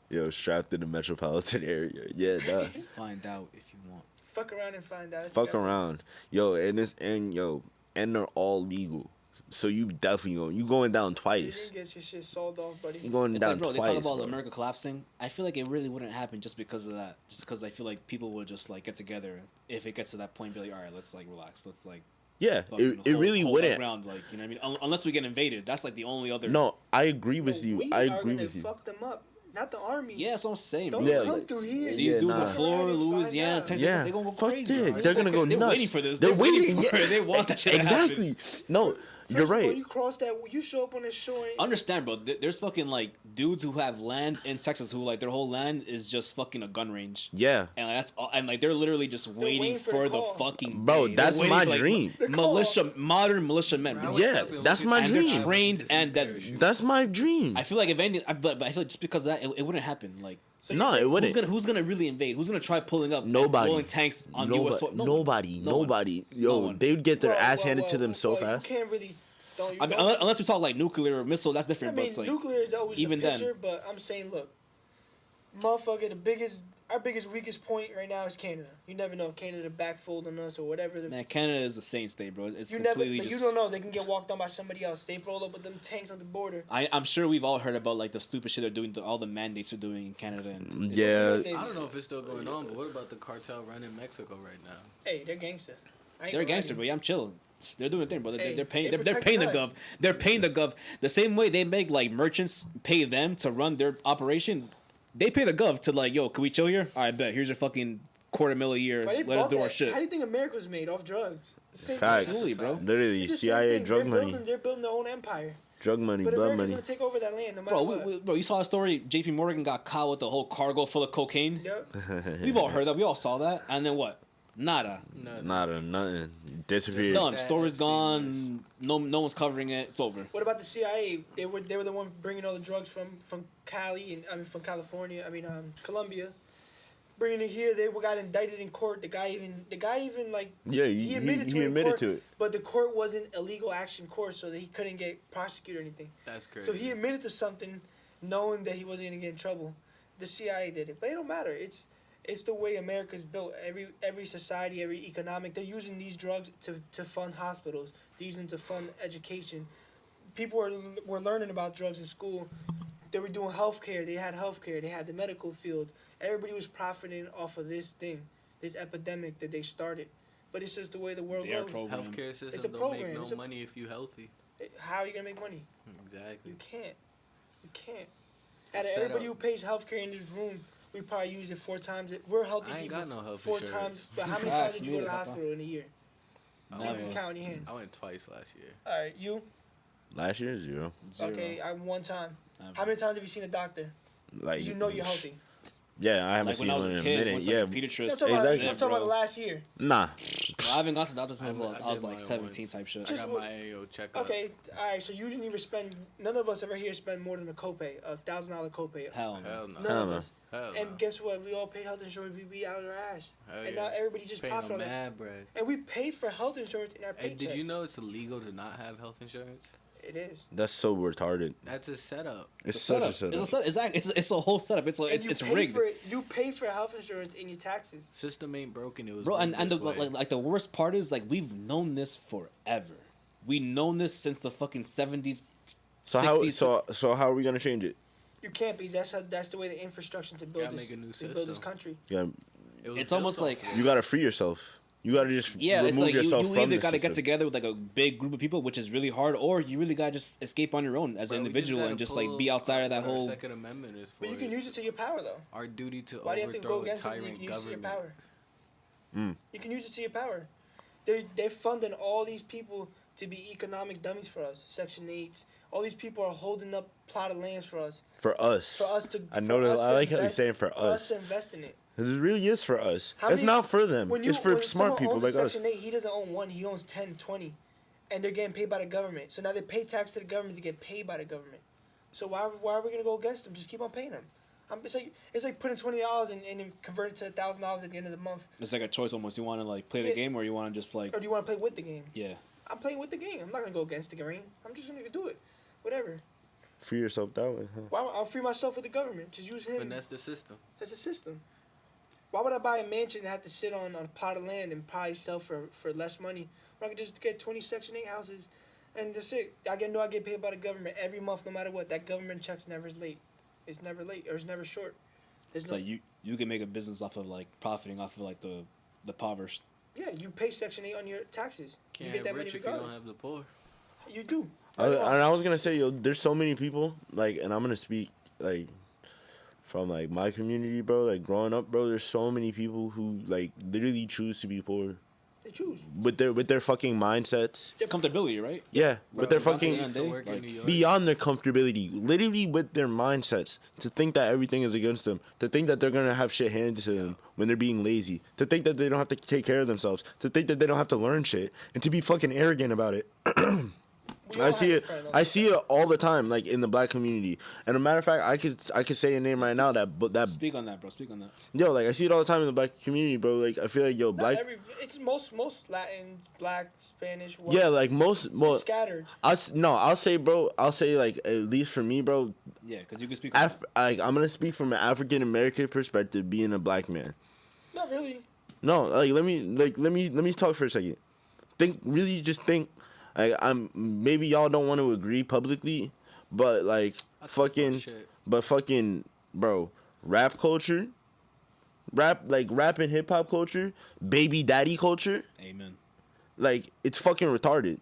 Yo, strapped in the metropolitan area. Yeah, duh. Find out if you want. Fuck around and find out. Fuck around. Yo, and they're all legal. So you definitely going down You twice. didn't get your shit sold off, buddy. You going It's down like, bro, twice. they talk about bro. America collapsing. I feel like it really wouldn't happen just because of that. Just because I feel like people would just like get together if it gets to that point, be like, all right, let's like relax, let's like. Yeah, fucking it really hold our wouldn't. ground, like, you know what I mean? Unless we get invaded, that's like the only other. No, I agree with No, you. we I are agree gonna with you. Fuck them up, not the army. Yeah, that's what I'm saying, Don't bro. Yeah, come like- through here. These Yeah, dudes nah. in Florida, Fuck around and find Louisiana, out. Texas, Yeah, they gonna go fuck crazy. that. bro. They're gonna go They're nuts. waiting for this. They're waiting. for it. They want that shit to happen. Exactly. No, First you're of all, right. you cross that. You show up on the shore. And, Understand, bro. There's fucking like dudes who have land in Texas who like their whole land is just fucking a gun range. Yeah. And like, that's all, and like they're literally just waiting waiting for for the the call. fucking Bro, day. that's They're my waiting for, dream. The call. Militia, modern militia men. Bro, I Bro. was Yeah, definitely that's looking my at And dream. they're trained to see and parachute. deadly. That's my dream. I feel like if anything, but I feel like just because of that, it wouldn't happen. Like, so you No, think- it wouldn't. who's gonna really invade? Who's gonna try pulling up? and Nobody. rolling tanks on Nobody. U.S. soil? No one. Nobody. No one. Nobody. No Yo, one. they'd get their Well, ass well, handed to well, them so well, fast. You can't really. Don't, you I mean, don't- unless we talk like nuclear or missile, that's I different. But mean, it's like nuclear is always even a then- picture, but I'm saying, look, motherfucker, our biggest weakest point right now is Canada. You never know, Canada backfold on us or whatever. man, Canada is a saint state, bro. It's You never, completely but just. you don't know. They can get walked on by somebody else. They've rolled up with them tanks on the border. I'm sure we've all heard about like the stupid shit they're doing, all the mandates they're doing in Canada. And it's- Yeah. I don't know if it's still going on, but what about the cartel running Mexico right now? Hey, they're gangster. I ain't they're gonna lie gangster, to but you. yeah, I'm chilling. They're doing their thing, bro. Hey, They're paying. they They're paying the protecting gov. us. They're paying the gov the same way they make like merchants pay them to run their operation. They pay the gov to like, yo, can we chill here? All right, bet. Here's your fucking $250,000 a year. Why they Let us bought do our that? shit. How do you think America was made? Off drugs. The same Facts. thing. Absolutely, bro. Literally, It's the same CIA, thing. drug money. They're building their own empire. Drug money, But blood America's money. gonna take over that land no matter Bro, what. bro, you saw a story. J.P. Morgan got caught with a whole cargo full of cocaine. Yep. We've all heard that. We all saw that. And then what? Nada. Nada, nothing. Disappeared. Done. That Story's Epstein gone. No one's covering it. It's over. What about the CIA? They were the one bringing all the drugs from Cali and from California. Colombia, bringing it here. They got indicted in court. The guy even like Yeah, he admitted to he it in admitted court, to it. but the court wasn't a legal action court, so that he couldn't get prosecuted or anything. That's crazy. So he admitted to something, knowing that he wasn't gonna get in trouble. The CIA did it, but it don't matter. It's the way America's built. Every society, every economic, they're using these drugs to fund hospitals. They're using them to fund education. People were learning about drugs in school. They were doing healthcare. They had healthcare. They had the medical field. Everybody was profiting off of this thing, this epidemic that they started. But it's just the way the world Their goes. program. Healthcare system It's a don't program. make It's no a- money if you healthy. How are you gonna make money? Exactly. You can't. You can't. Out of Set everybody up. who pays healthcare in this room, we probably use it 4 times. We're healthy I ain't people. got no health 4 insurance. times. But how many Facts, times did you go to the neither, papa. hospital in a year? I You Never. can count in your hand. I went twice last year. All right, you. Last year, 0. Okay, one time. How many times have you seen a doctor? Like You know you're healthy. Yeah, I haven't like seen when I was one a in a kid, minute. once, Yeah, like, a pediatrician. I'm talking about the last year. Nah. I haven't gone to the doctor since I was did like mine 17 once. type shit. I got my annual checkup. Okay, all right. So you didn't even spend. None of us ever here spend more than a copay, $1,000 copay. Hell no. Hell no. None of no. us. Hell And no. guess what? We all paid health insurance. We be out of our ass. Hell And yeah. now everybody just Paying pops no on it. mad bread. And we pay for health insurance in our paychecks. Hey, did you know it's illegal to not have health insurance? It is. That's so retarded. That's a setup. It's such a setup. It's a whole setup. It's rigged. You pay for health insurance in your taxes. System ain't broken. It was Bro, and this way. like the worst part is like we've known this forever. We known this since the fucking 70s. So 60s. so how are we gonna change it? You can't be. That's the way the infrastructure to build Gotta this make a new to build this system. country. Yeah, It was It's built almost off like- of- you gotta free yourself. You gotta just Yeah, remove it's like yourself you from either the gotta get system. together with like a big group of people, which is really hard, or you really gotta just escape on your own as Bro, an we just individual gotta and just pull like be outside of that what our whole. Second Amendment is for. But you can use it to your power, though. Our duty to Why do you have to go overthrow a against it? You tyrant can use it to your government. power. You can use it to your power. They're funding all these people to be economic dummies for us. Section 8s. All these people are holding up plot of lands for us. For us. For us to. I know that. I like how you're saying for For us. us to invest in it. Because it really is for us. How It's many- not for them. It's for when smart someone people owns like us. Section 8, he doesn't own one. He owns 10, 20. And they're getting paid by the government. So now they pay tax to the government to get paid by the government. So why are we going to go against them? Just keep on paying them. It's like putting $20 and then convert it to $1,000 at the end of the month. It's like a choice almost. You want to like play the Yeah. game, or you want to just like Or do you want to play with the game? yeah. I'm playing with the game. I'm not going to go against the grain. I'm just going to do it. Whatever. Free yourself that way, huh? Why? I'll free myself with the government. Just use him. Finesse the system. That's a system. Why would I buy a mansion and have to sit on a plot of land and probably sell for less money? When I could just get 20 Section 8 houses and that's it. I get paid by the government every month no matter what. That government check's never late. It's never late or it's never short. It's like you can make a business off of like profiting off of like the impoverished. Yeah, you pay Section 8 on your taxes. Can't You get that have money rich if you don't regardless. have the poor. You do. And I was gonna say, yo, there's so many people, like, and I'm gonna speak, like, from, like, my community, bro, like, growing up, bro, there's so many people who, like, literally choose to be poor. They choose. With their fucking mindsets. It's comfortability, right? Yeah, with their Bro, fucking, that's To work like, in New York. beyond their comfortability, literally with their mindsets, to think that everything is against them, to think that they're gonna have shit handed to them when they're being lazy, to think that they don't have to take care of themselves, to think that they don't have to learn shit, and to be fucking arrogant about it. We all I see have a it. friend on I that. see it all the time, like in the black community. And a matter of fact, I could say a name right now that Speak on that, bro. Speak on that. yo, like I see it all the time in the black community, bro. Like I feel like yo, Not black, it's most Latin, black, Spanish. White. yeah, like most, It's scattered. I'll say, bro, I'll say like at least for me, bro. Yeah, because you can speak. On Like I'm gonna speak from an African American perspective, being a black man. Not really. No, like let me talk for a second. Just think. Like maybe y'all don't want to agree publicly, but like I talk fucking, about shit. bro, rap culture, rap and hip hop culture, baby daddy culture, Amen. like it's fucking retarded.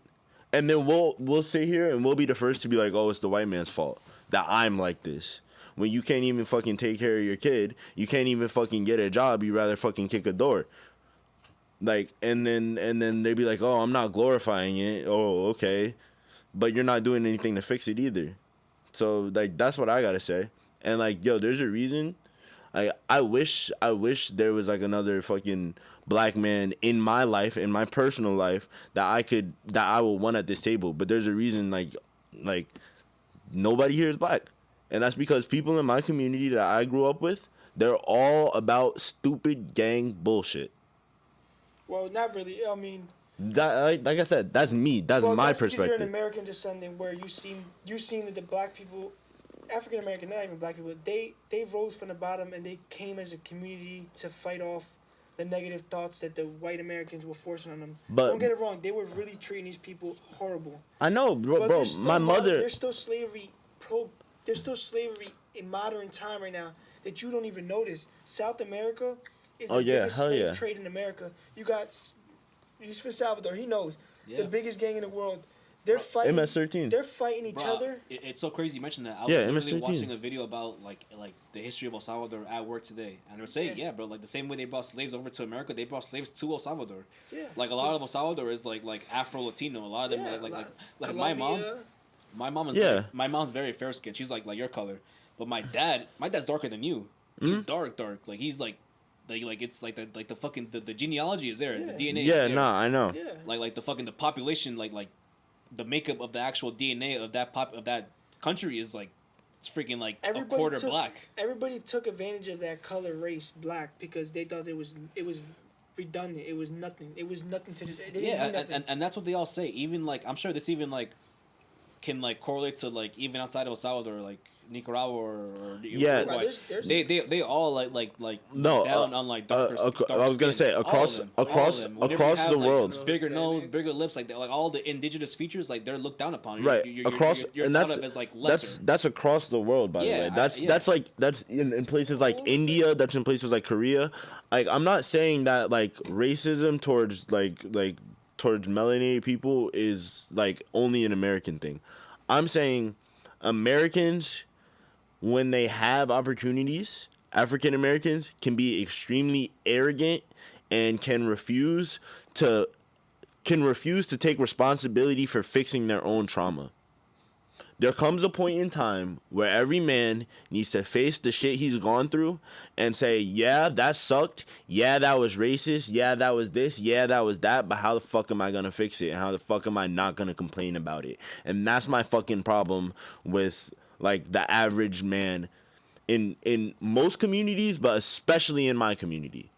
And then we'll sit here and we'll be the first to be like, oh, it's the white man's fault that I'm like this. When you can't even fucking take care of your kid, you can't even fucking get a job, you rather fucking kick a door. Like, and then they'd be like, oh, I'm not glorifying it. Oh, okay. But you're not doing anything to fix it either. So, like, that's what I gotta say. And, like, yo, there's a reason. I wish there was, like, another fucking black man in my life, in my personal life, that I would want at this table. But there's a reason, like, nobody here is black. And that's because people in my community that I grew up with, they're all about stupid gang bullshit. Well, not really. I mean, That, like I said, that's me. That's my that's because you're an perspective. American descendant, where you seen that the black people, African American, not even black people, they rose from the bottom and they came as a community to fight off the negative thoughts that the white Americans were forcing on them. But- Don't get it wrong, they were really treating these people horrible. I know, bro. But Bro, there's still my mother. There's still slavery. There's still slavery in modern time right now that you don't even notice. South America is the biggest hell slave yeah. trade in America. He's from Salvador. He knows Yeah. the biggest gang in the world. They're fighting. MS-13. They're fighting each Bro, other. it's so crazy you mentioned that. I was Yeah, literally MS-13. watching a video about like the history of El Salvador at work today, and they were saying, yeah, bro, like the same way they brought slaves over to America, they brought slaves to El Salvador. Yeah. Like a lot of El Salvador is like Afro Latino. A lot of them Yeah, like my mom. Colombia. My mom is my mom's very fair skinned. She's like your color, but my dad's darker than you. He's dark. Like he's like it's like the fucking the genealogy is there. The DNA. Yeah, is there. I know. Yeah. Like the fucking the population like the makeup of the actual DNA of that country is like it's freaking like a quarter black. Everybody took advantage of that color race black because they thought it was redundant. It was nothing. It was nothing to and that's what they all say. Even like I'm sure this even like can like correlate to like even outside of El Salvador, like Nicaragua or Uruguay. They all like no down on like darker, darker I was gonna say across the world, like, bigger nose, bigger lips, like all the indigenous features, like they're looked down upon. Right, you're thought of as like lesser. That's across the world, by the way. That's in places like India. That's in places like Korea. Like I'm not saying that like racism towards towards melanated people is like only an American thing. I'm saying Americans, when they have opportunities, African Americans can be extremely arrogant and can refuse to take responsibility for fixing their own trauma. There comes a point in time where every man needs to face the shit he's gone through and say, yeah, that sucked. Yeah, that was racist. Yeah, that was this. Yeah, that was that. But how the fuck am I going to fix it? And how the fuck am I not going to complain about it? And that's my fucking problem with like the average man in most communities, but especially in my community.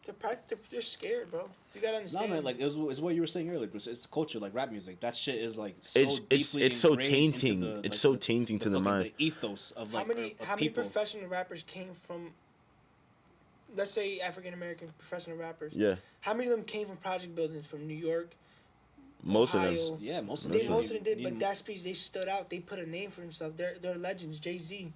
They're scared, bro. You gotta understand. No, man, like it's what you were saying earlier, Bruce. It's the culture, like rap music. That shit is like so it's so tainting. It's so tainting to the mind. The ethos of like how many professional rappers came from? Let's say African American professional rappers. Yeah. How many of them came from project buildings from New York? Most Ohio? of them. Yeah, most of them did. But that speech, they stood out. They put a name for themselves. They're legends. Jay-Z.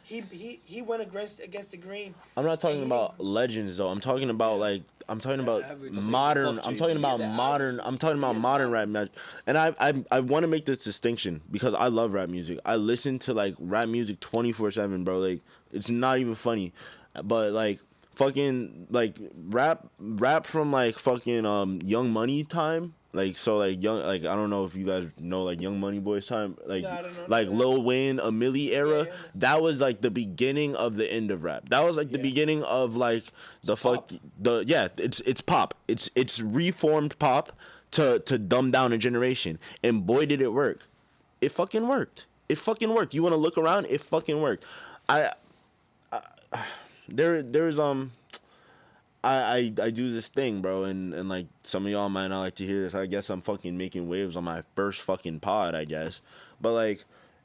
He went against the grain. I'm not talking about legends though. I'm talking about modern. I'm talking about modern rap music. And I want to make this distinction because I love rap music. I listen to like rap music 24/7, bro. Like it's not even funny, but like fucking like rap from like fucking Young Money time. Like so, like young, like I don't know if you guys know like Young Money Boys time, like no, I don't know. like Lil Wayne, a Millie era. Yeah. That was like the beginning of the end of rap. That was like the beginning of like the it's pop. It's reformed pop to dumb down a generation, and boy did it work. It fucking worked. You want to look around? It fucking worked. I do this thing, bro, and like some of y'all might not like to hear this. I guess I'm fucking making waves on my first fucking pod, I guess. But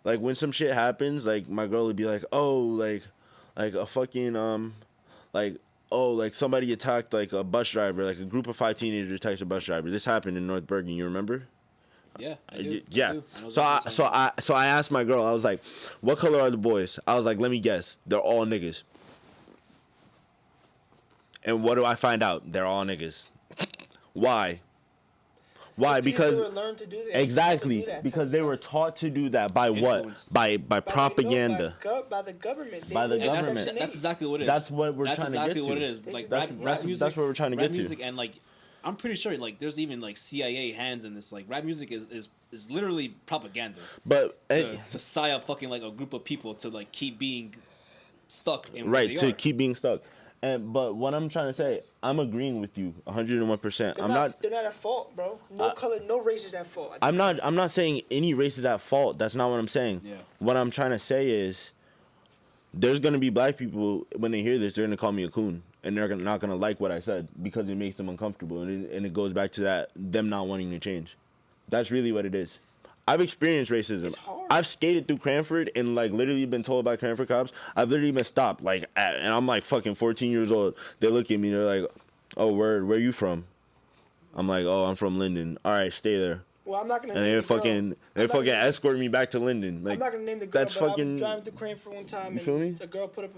like when some shit happens, like my girl would be like, oh, like a fucking like somebody attacked like a bus driver, like a group of 5 teenagers attacked a bus driver. This happened in North Bergen, you remember? Yeah, I do. Yeah. I do. So I asked my girl, I was like, what color are the boys? I was like, let me guess. They're all niggas. And what do I find out? They're all niggas. Why? Because they were learned to do that. Exactly. Because they were taught to do that by what? By propaganda. By the government. By the government. That's exactly what it is. That's what we're trying to get to. That's exactly what it is. Like rap music. That's what we're trying to get to. And like, I'm pretty sure like there's even like CIA hands in this. Like rap music is literally propaganda. But to sigh up fucking like a group of people to like keep being stuck in right to keep being stuck. But what I'm trying to say, I'm agreeing with you 101%. They're not at fault, bro. No race is at fault. I'm not saying any race is at fault. That's not what I'm saying. Yeah. What I'm trying to say is there's going to be black people, when they hear this, they're going to call me a coon. And they're not going to like what I said because it makes them uncomfortable. And it goes back to them not wanting to change. That's really what it is. I've experienced racism. It's hard. I've skated through Cranford and like literally been told by Cranford cops. I've literally been stopped and I'm like fucking 14 years old. They look at me. They're like, "Oh, where you from?" I'm like, "Oh, I'm from Linden." All right, stay there. Well, I'm not gonna. And they fucking escort me back to Linden. Like, I'm not gonna name the girl. That's but fucking. I was driving through Cranford one time. You feel me? The girl put up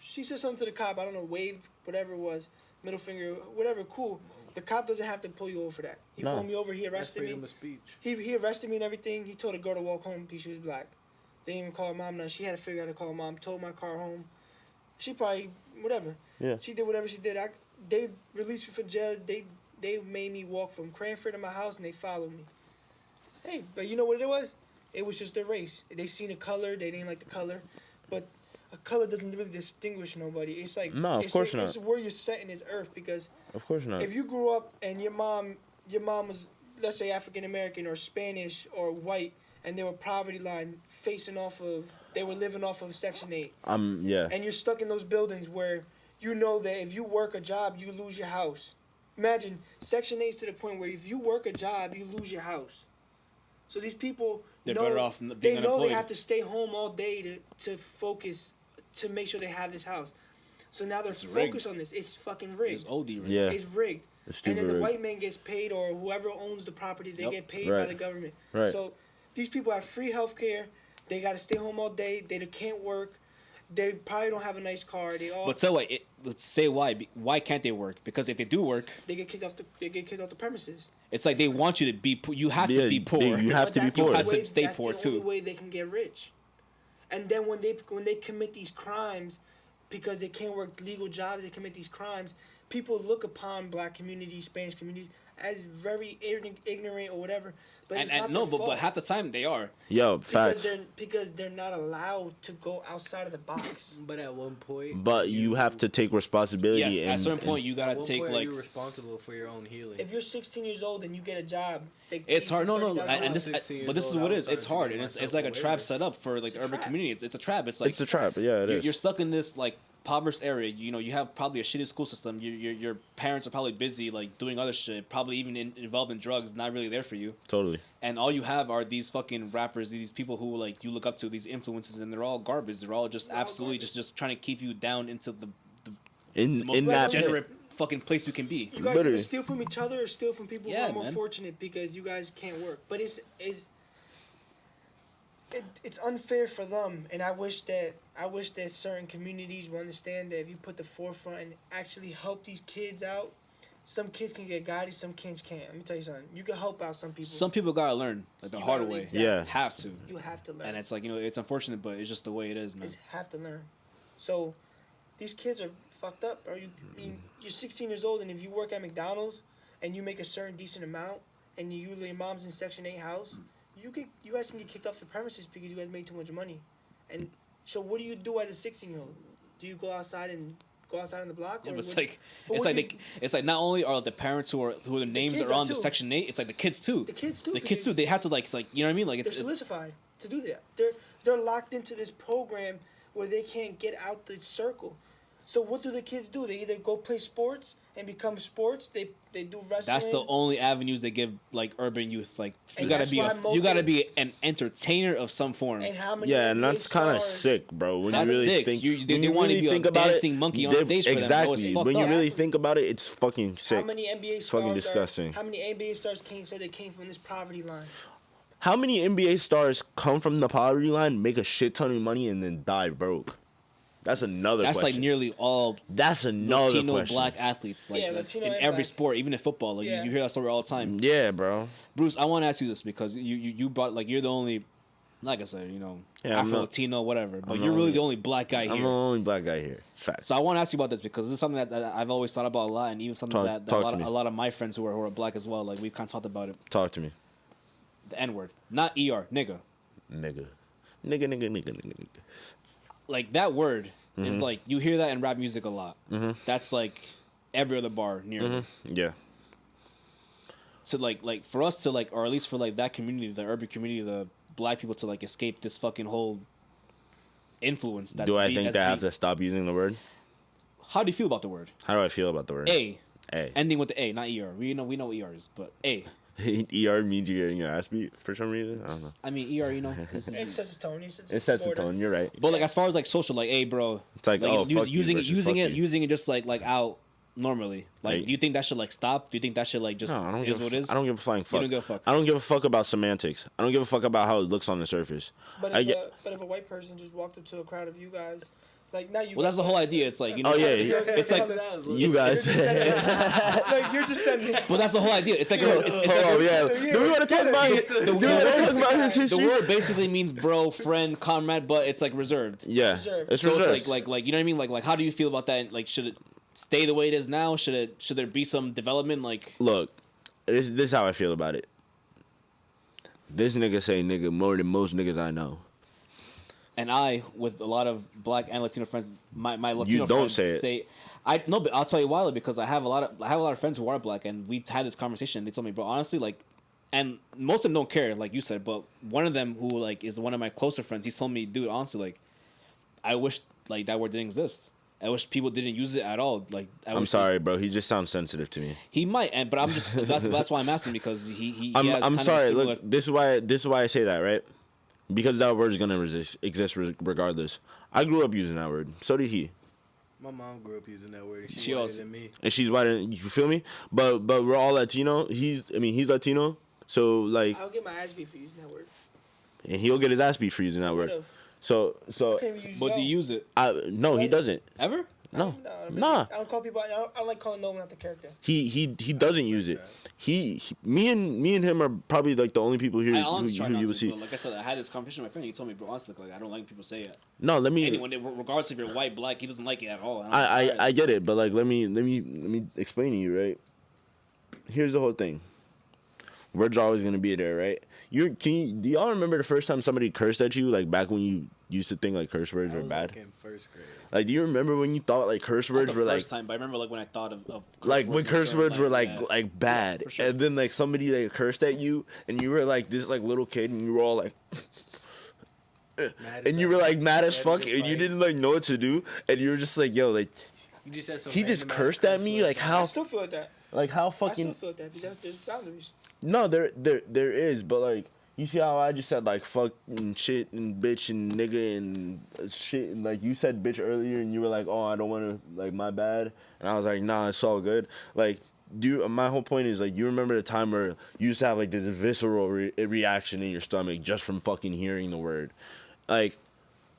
she said something to the cop. I don't know, waved, whatever it was, middle finger, whatever. Cool. The cop doesn't have to pull you over for that. He pulled me over. He arrested me. Freedom of speech. He arrested me and everything. He told a girl to walk home because she was black. They didn't even call her mom. None. She had to figure out how to call her mom. Towed my car home. She probably whatever. Yeah. She did whatever she did. They released me from jail. They made me walk from Cranford to my house and they followed me. Hey, but you know what it was? It was just their race. They seen a color, they didn't like the color, but a color doesn't really distinguish nobody. It's like no, of course not. It's where you're set in this earth because of course not. If you grew up and your mom was, let's say, African American or Spanish or white, and they were poverty line they were living off of Section 8. Yeah. And you're stuck in those buildings where you know that if you work a job, you lose your house. Imagine Section 8's to the point where if you work a job, you lose your house. So these people they're better off being unemployed. They have to stay home all day to focus to make sure they have this house. So now they're focused on this. It's fucking rigged. It's OD rigged. Yeah. It's rigged. It's and then the rigged. white man gets paid, or whoever owns the property, they get paid by the government. Right. So these people have free health care. They got to stay home all day. They can't work. They probably don't have a nice car. But so what? Let's say why. Why can't they work? Because if they do work, they get kicked off the premises. It's like they want you to be. You have to be poor. You have to be poor. You have to stay poor That's too. the only way they can get rich. And then when they commit these crimes, because they can't work legal jobs, they commit these crimes. People look upon black communities, Spanish communities, as very ignorant or whatever. But it's not their fault. But half the time they are. Yo, facts. Because they're not allowed to go outside of the box. But at one point. But you have to take responsibility. Yes, at a certain point you gotta take like. You're responsible for your own healing. If you're 16 years old and you get a job, it's hard. No, and this is what it is. It's hard, and it's like a trap set up for like the urban community. It's a trap. It's like it's a trap. Yeah, it is. You're stuck in this like impoverished area. You know, you have probably a shitty school system. Your parents are probably busy like doing other shit, probably even involved in drugs, not really there for you. Totally. And all you have are these fucking rappers, these people who like you look up to, these influences, and they're all garbage. They're all just absolutely just trying to keep you down into the most that degenerate fucking place you can be. You guys either steal from each other or steal from people who are more man. fortunate because you guys can't work. But it's unfair for them, and I wish that certain communities will understand that if you put the 4Front and actually help these kids out, some kids can get guided, some kids can't. Let me tell you something. You can help out some people. Some people gotta learn like the hard way. Exactly. Yeah, have to. You have to learn. And it's like, you know, it's unfortunate, but it's just the way it is, man. You have to learn. So these kids are fucked up. Or you're 16 years old, and if you work at McDonald's and you make a certain decent amount, and your mom's in Section 8 house, you guys can get kicked off the premises because you guys made too much money. And so what do you do as a 16-year-old? Do you go outside on the block? Yeah, but it's like not only are the parents who the names are on the Section 8, it's like the kids too. The kids too. They have to like you know what I mean? Like they're solidified to do that. They're locked into this program where they can't get out the circle. So what do the kids do? They either go play sports and become sports. They do wrestling. That's the only avenues they give like urban youth. Like you gotta be an entertainer of some form. And how many and that's kind of sick, bro. When that's you really sick. think, they want to be a dancing monkey on stage for exactly. them. Bro, when you really think about it, it's fucking sick. How many NBA it's fucking stars disgusting. How many NBA stars they came from this poverty line? How many NBA stars come from the poverty line, make a shit ton of money, and then die broke? That's another question. That's like nearly all Latino question. Black athletes. Like Latino in and every Black. sport, even in football. Like you hear that story all the time. Yeah, bro. Bruce, I want to ask you this because you brought like you're the only, like I said, you know, Afro Latino, whatever. But you're really the only black guy here. I'm the only black guy here. Facts. So I want to ask you about this because this is something that I've always thought about a lot, and even something that a lot of my friends who are black as well. Like we've kind of talked about it. Talk to me. The N word, not ER, nigga. Nigga. Like that word is like you hear that in rap music a lot. That's like every other bar near me. Yeah. So like for us to like, or at least for like that community, the urban community, the black people to like escape this fucking whole influence. Do I think they have to stop using the word? How do you feel about the word? How do I feel about the word? A. Ending with the A, not ER. We know what ER is, but A. ER means you're getting your ass beat for some reason. I don't know. I mean, ER, you know, it sets a tone. It sets the tone. You're right. But like as far as like social, like, hey, bro, it's like oh, using it just like out normally. Like, do you think that should like stop? Do you think that should like just is what it is? I don't give a flying fuck. You don't give a fuck. I don't give a fuck about semantics. I don't give a fuck about how it looks on the surface. But if a white person just walked up to a crowd of you guys. Like now you. Well, that's the whole idea. It's like, you know. Oh yeah, it's like you guys. Like you're just sending. Well, that's the whole idea. It's like do we want to talk about it? Do we want to talk about his history? The word basically means bro, friend, comrade, but it's like reserved. Yeah, it's so reserved. It's like you know what I mean? Like how do you feel about that? Like should it stay the way it is now? Should there be some development? Like look, this is how I feel about it. This nigga say nigga more than most niggas I know. And I, with a lot of black and Latino friends, my Latino You don't friends say it. I no, but I'll tell you why. Because I have a lot of friends who are black, and we had this conversation. They told me, bro, honestly, like, and most of them don't care, like you said. But one of them, who like is one of my closer friends, he told me, dude, honestly, like, I wish like that word didn't exist. I wish people didn't use it at all. Like, I'm sorry, bro. He just sounds sensitive to me. He might, but I'm just that's why I'm asking, because he has I'm kind sorry. of similar... Look, this is why I say that, right? Because that word is gonna exist regardless. I grew up using that word. So did he. My mom grew up using that word. She's whiter than me. And she's whiter than you. Feel me? But we're all Latino. He's Latino. So like, I'll get my ass beat for using that word. And he'll get his ass beat for using that word. So. But do you use it? No, he doesn't. Ever? No. Nah. I don't call people. I don't like calling no one out the character. He doesn't use it. Me and him are probably like the only people here who you will see. Like I said, I had this conversation with my friend. He told me, bro, honestly, like I don't like people say it. No, let me. Anyone, regardless if you're white, black, he doesn't like it at all. I get it, but like let me explain to you, right? Here's the whole thing. Words are always gonna be there, right? Do y'all remember the first time somebody cursed at you, like back when you used to think like curse words were bad? Like in first grade. Like, do you remember when you thought like curse words were like? First time, but I remember like when I thought of like when curse words were like bad, yeah, sure. And then like somebody like cursed at you, and you were like this like little kid, and you were all like, and you were like mad as fuck, and you didn't like know what to do, and you were just like, yo, like, you just said he just cursed at me, like how? I still feel like that. Like how fucking? I still feel like that. There's boundaries. No, there is, but like. You see how I just said like fuck and shit and bitch and nigga and shit, and like you said bitch earlier, and you were like, oh, I don't want to, like, my bad, and I was like, nah, it's all good. Like, my whole point is like, you remember the time where you used to have like this visceral reaction in your stomach just from fucking hearing the word. Like,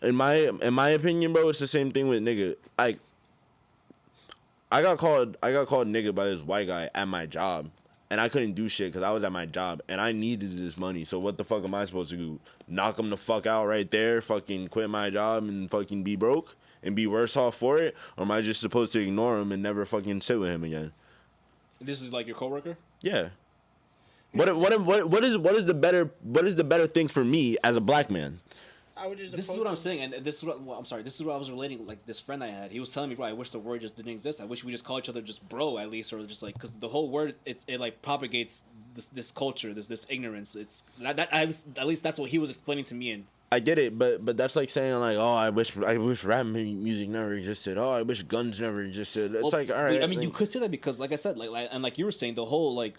in my opinion, bro, it's the same thing with nigga. Like, I got called nigga by this white guy at my job. And I couldn't do shit because I was at my job and I needed this money. So what the fuck am I supposed to do? Knock him the fuck out right there, fucking quit my job and fucking be broke and be worse off for it? Or am I just supposed to ignore him and never fucking sit with him again? This is like your coworker? Yeah. What is the better thing for me as a black man? This is what I'm saying, and this is what I'm sorry. This is what I was relating. Like this friend I had, he was telling me, bro, I wish the word just didn't exist. I wish we just call each other just bro at least, or just like, because the whole word it like propagates this culture, this ignorance. It's that at least that's what he was explaining to me. And I get it, but that's like saying like, oh, I wish rap music never existed. Oh, I wish guns never existed. It's like, all right. I mean, you could say that because, like I said, like you were saying, the whole like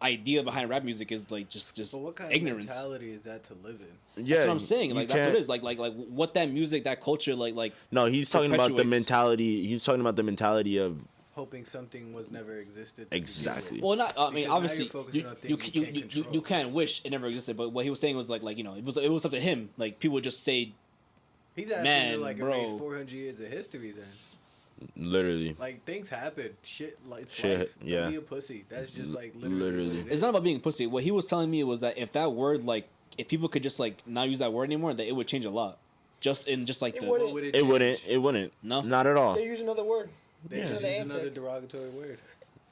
idea behind rap music is like just but what kind ignorance. of mentality is that to live in? Yeah, that's what I'm saying. Like that's what it is. Like what that music, that culture, like. No, he's talking about the mentality. He's talking about the mentality of hoping something was never existed. Exactly. Well, not. I mean, because obviously, you can't wish it never existed. But what he was saying was like you know, it was up to him. Like people would just say. He's asking man, to like bro. erase 400 years of history then. Literally. Like things happen. Shit, like it's shit, life. yeah. Don't be a pussy. That's just like literally. It's not about being a pussy. What he was telling me was that if that word, like, if people could just like not use that word anymore, that it would change a lot. Just like it wouldn't. No, not at all. They use another word. They use another derogatory word.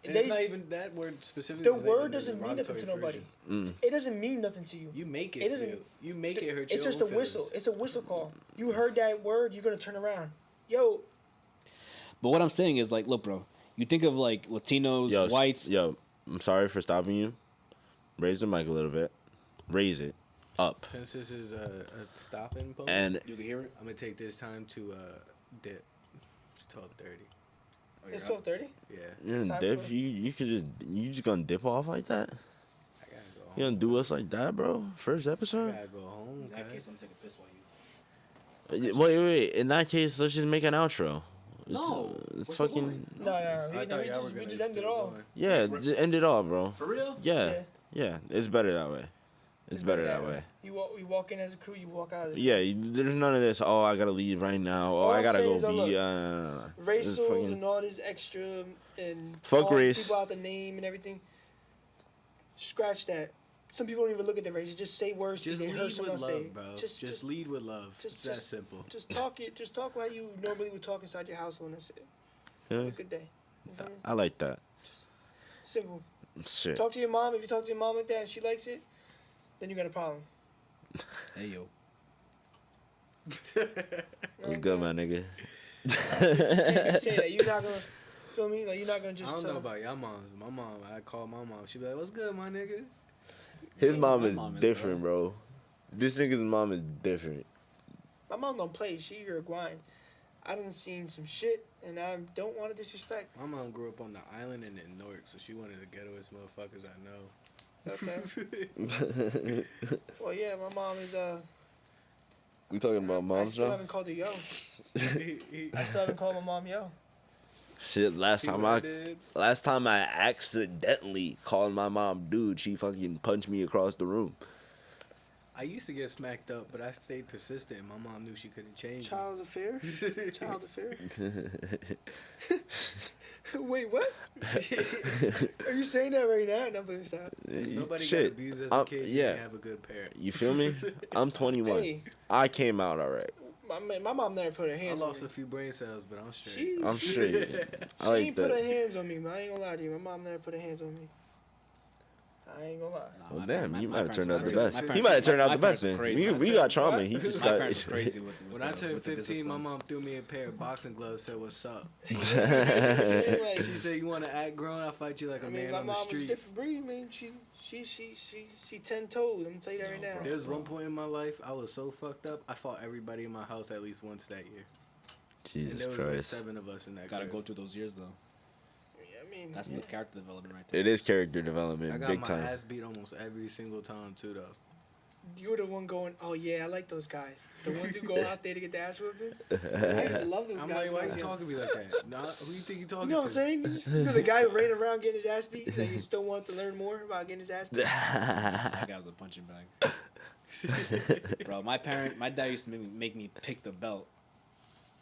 And it's not even that word specifically. The word doesn't mean nothing to nobody. It doesn't mean nothing to you. You make it. You make it hurt. It's just a whistle. It's a whistle call. You heard that word, you're gonna turn around. Yo. But what I'm saying is like, look, bro. You think of like Latinos, whites. Yo, I'm sorry for stopping you. Raise the mic a little bit. Raise it up. Since this is a stopping point, and you can hear it. I'm gonna take this time to dip. It's 12:30. It's 12:30. Yeah. You're gonna dip? You just gonna dip off like that? I gotta go home. You gonna do us like that, bro? First episode? I gotta go home. In that case, I'm taking a piss while you. Wait. In that case, let's just make an outro. No, it's fucking. No. We just end it all. Yeah, just end it all, bro. For real? Yeah. It's better that way. It's better that way. You walk in as a crew, you walk out as a crew. Yeah, there's none of this. Oh, I gotta leave right now. Oh, I gotta go be. Racials and all this extra and fuck race. People out the name and everything. Scratch that. Some people don't even look at the race. Just say words. Just they lead heard with someone love, say. bro. Just lead with love. It's that simple. Just talk it. Just talk how you normally would talk inside your household, and that's it. Yeah. Have a good day. I like that. Just simple. Shit. Talk to your mom. If you talk to your mom like that and she likes it, then you got a problem. Hey yo. What's good, my nigga? You can't say that. You're not gonna feel me. Like you're not gonna just. I don't know about y'all moms. My mom, I call my mom. She be like, "What's good, my nigga?" His mom my is mom is, different, bro. This nigga's mom is different. My mom don't play. She Uruguayan. I done seen some shit, and I don't want to disrespect. My mom grew up on the island and in Newark, so she one of the ghettoest motherfuckers I know. Okay. Well, yeah, my mom is We talking about I moms still now? haven't called her yo. I still haven't called my mom yo. Shit, last See time what I did? I accidentally called my mom dude, she fucking punched me across the room. I used to get smacked up, but I stayed persistent. And my mom knew she couldn't change. Child's affair. Child affair. Wait, what? Are you saying that right now? No, please stop. Nobody Shit. got abused as a kid. Yeah. You have a good parent. You feel me? I'm 21. Hey, I came out alright. my mom never put her I hands on lost me. a few brain cells, but I'm straight. She, I'm straight. I she like ain't put her that. hands on me, man. I ain't gonna lie to you. My mom never put her hands on me. I ain't gonna lie. Nah, Well, my damn, par- you my might have parents turned were out the crazy. best. My He parents- might have turned my out the parents best, were man. crazy. We got trauma. What? He just My got. parents were crazy with When I turned with the 15, my discipline. mom threw me a pair of boxing gloves. Said, "What's up?" Anyway, She said, "You want to act grown? I'll fight you like a I mean, man my on the mom was street." different breed. I mean, she 10 toes. I'm gonna tell you that right now. There was one point in my life I was so fucked up. I fought everybody in my house at least once that year. And Jesus there was like Christ. 7 of us in that. Gotta crib. go through those years though. I mean, That's yeah. the character development right there. It is character I development, got big my time. ass beat almost every single time too, though. You were the one going, oh yeah, I like those guys. The ones who go out there to get the ass whooped. I used to love those I'm guys. like, why when I you was young. talking to me like that? Nah, who you think you talking You know to? what I'm saying? You know the guy who ran around getting his ass beat, and he still wanted to learn more about getting his ass beat. That guy was a punching bag. Bro, my dad used to make me pick the belt.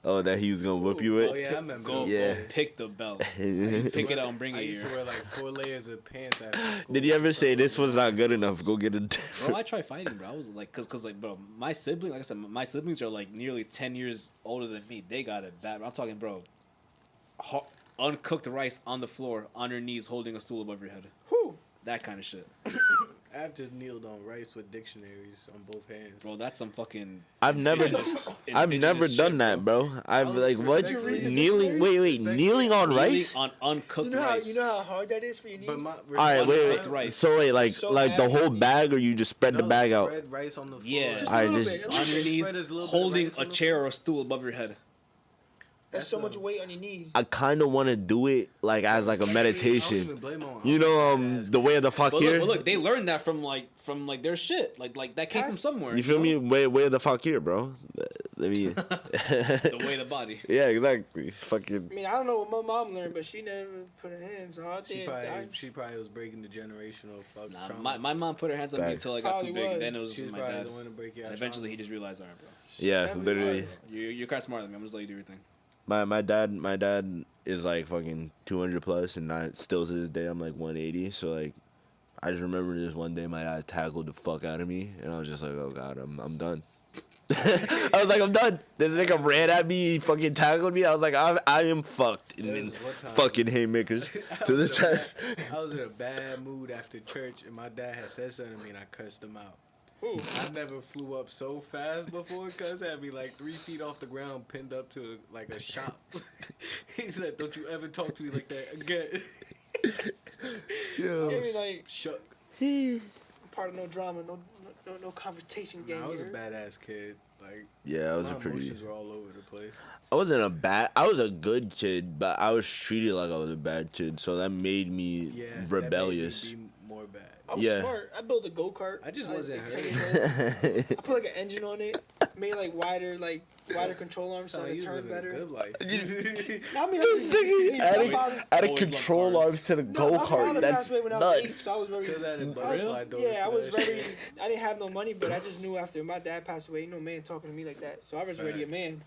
Oh, that he was gonna whoop you Oh with? yeah, I remember. Go, Yeah. go pick the belt. Did Pick it out and bring I it used to here. wear like 4 layers of pants after school. you ever say this was not good enough? Go get a Bro, different. I tried fighting, bro. I was like, cause like, bro, my sibling, like I said, my siblings are like nearly 10 years older than me. They got it bad. I'm talking, bro, uncooked rice on the floor, on your knees, holding a stool above your head. Whew. That kind of shit. I've just kneeled on rice with dictionaries on both hands. Bro, that's some fucking... I've never indigenous done shit, that, bro. I've like what? Did you read the Kneeling? Wait, kneeling on Kneeling rice? on uncooked You know rice. how hard that is for your knees. But my, All right, wait. Uncooked rice. So wait, like So the heavy. whole bag, or you just spread the bag out? Spread rice on the floor. Yeah. Just All a right, little just- bit. A On little your bit. knees, Spread a little bit of holding rice a on the chair or a stool above your head. That's so much weight on your knees. I kind of want to do it like as like a I don't meditation. even blame my mom. You know, the way of the But fakir. look, they learned that from their shit. Like that came from somewhere. You feel know? me? Way of the fakir, bro. Let me. The way of the body. Yeah, exactly. Fucking. I mean, I don't know what my mom learned, but she never put her hands out She there. probably was breaking the generational fuck Nah, trauma. my mom put her hands on me Facts. until I got too Probably big. was. Then it was She was my probably dad. the one to break your And eventually he trauma. just realized, all right, bro, Yeah, Definitely literally. was. you're kind of smarter than me. I'm just let you do your thing. My dad is like fucking 200 plus, and I still to this day I'm like 180. So like, I just remember this one day my dad tackled the fuck out of me, and I was just like, oh god, I'm done. I was like, I'm done. This nigga ran at me, he fucking tackled me. I was like, I am fucked. And There then was one time- fucking haymakers to the chest. I was in a bad mood after church, and my dad had said something to me, and I cussed him out. Ooh. I never flew up so fast before, cuz had me like 3 feet off the ground, pinned up to like a shop. He said, "Don't you ever talk to me like that again." Yo. I mean, like, Shook. part of no drama, no confrontation game. Nah, I was a here. badass kid. Like, Yeah, I was my a pretty. emotions were all over the place. I wasn't a bad. I was a good kid, but I was treated like I was a bad kid, so that made me Yeah, rebellious. That made me be more bad. I was Yeah. smart. I built a go kart. I just wasn't hurt. I put like an engine on it, made like wider control arms so So it you turned living a better. good life. I mean, This nigga my added, father- added Always control love cars. arms to the No, go my kart. father That's passed away when I was 8, nuts. so I was very. Cause that I butterfly was, doors yeah, I to was that very. shit. I didn't have no money, but I just knew after my dad passed away, ain't no man talking to me like that. So I was already a Facts. man.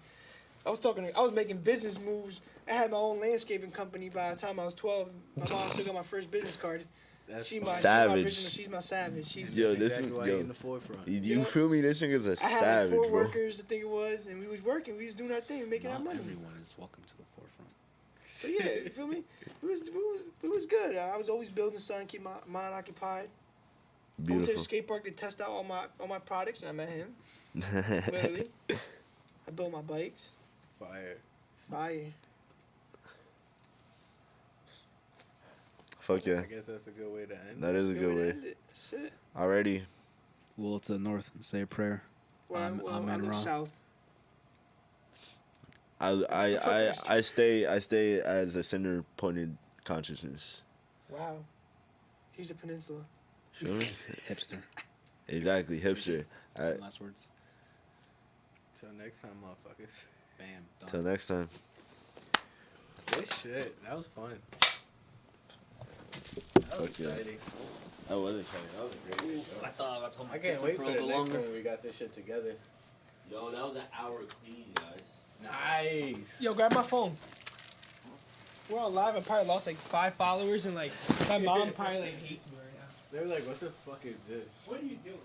I was making business moves. I had my own landscaping company by the time I was 12. My mom still got my first business card. That's She's my Savage. original, she's my savage. She's Yo, That's this exactly why yo, you're in the forefront. You Yeah. feel me? This nigga's a I had savage, like 4 bro. workers, I think it was, and we was working. We was doing our thing, making our Not money. everyone is welcome to the forefront. But yeah, you feel me? It was good. I was always building something, keep my mind occupied. I went to the skate park to test out all my products, and I met him. Literally. I built my bikes. Fire. Fuck yeah. I guess that's a good way to end. That is a good way. That's it. Alrighty. We'll to the north and say a prayer. I live south. I stay as a center pointed consciousness. Wow. He's a peninsula. Feel me? Hipster. Exactly, hipster. Alright. Last words. Till next time, motherfuckers. Bam. Done. Till next time. Good shit. That was fun. That was Yeah. exciting. That was exciting. That was a great show. I thought I was home. I can't wait for the next one when we got this shit together. Yo, that was an hour clean, guys. Nice. Yo, grab my phone. We're on live. I probably lost like 5 followers, and like my mom probably like hates me right now. They're like, what the fuck is this? What are you doing?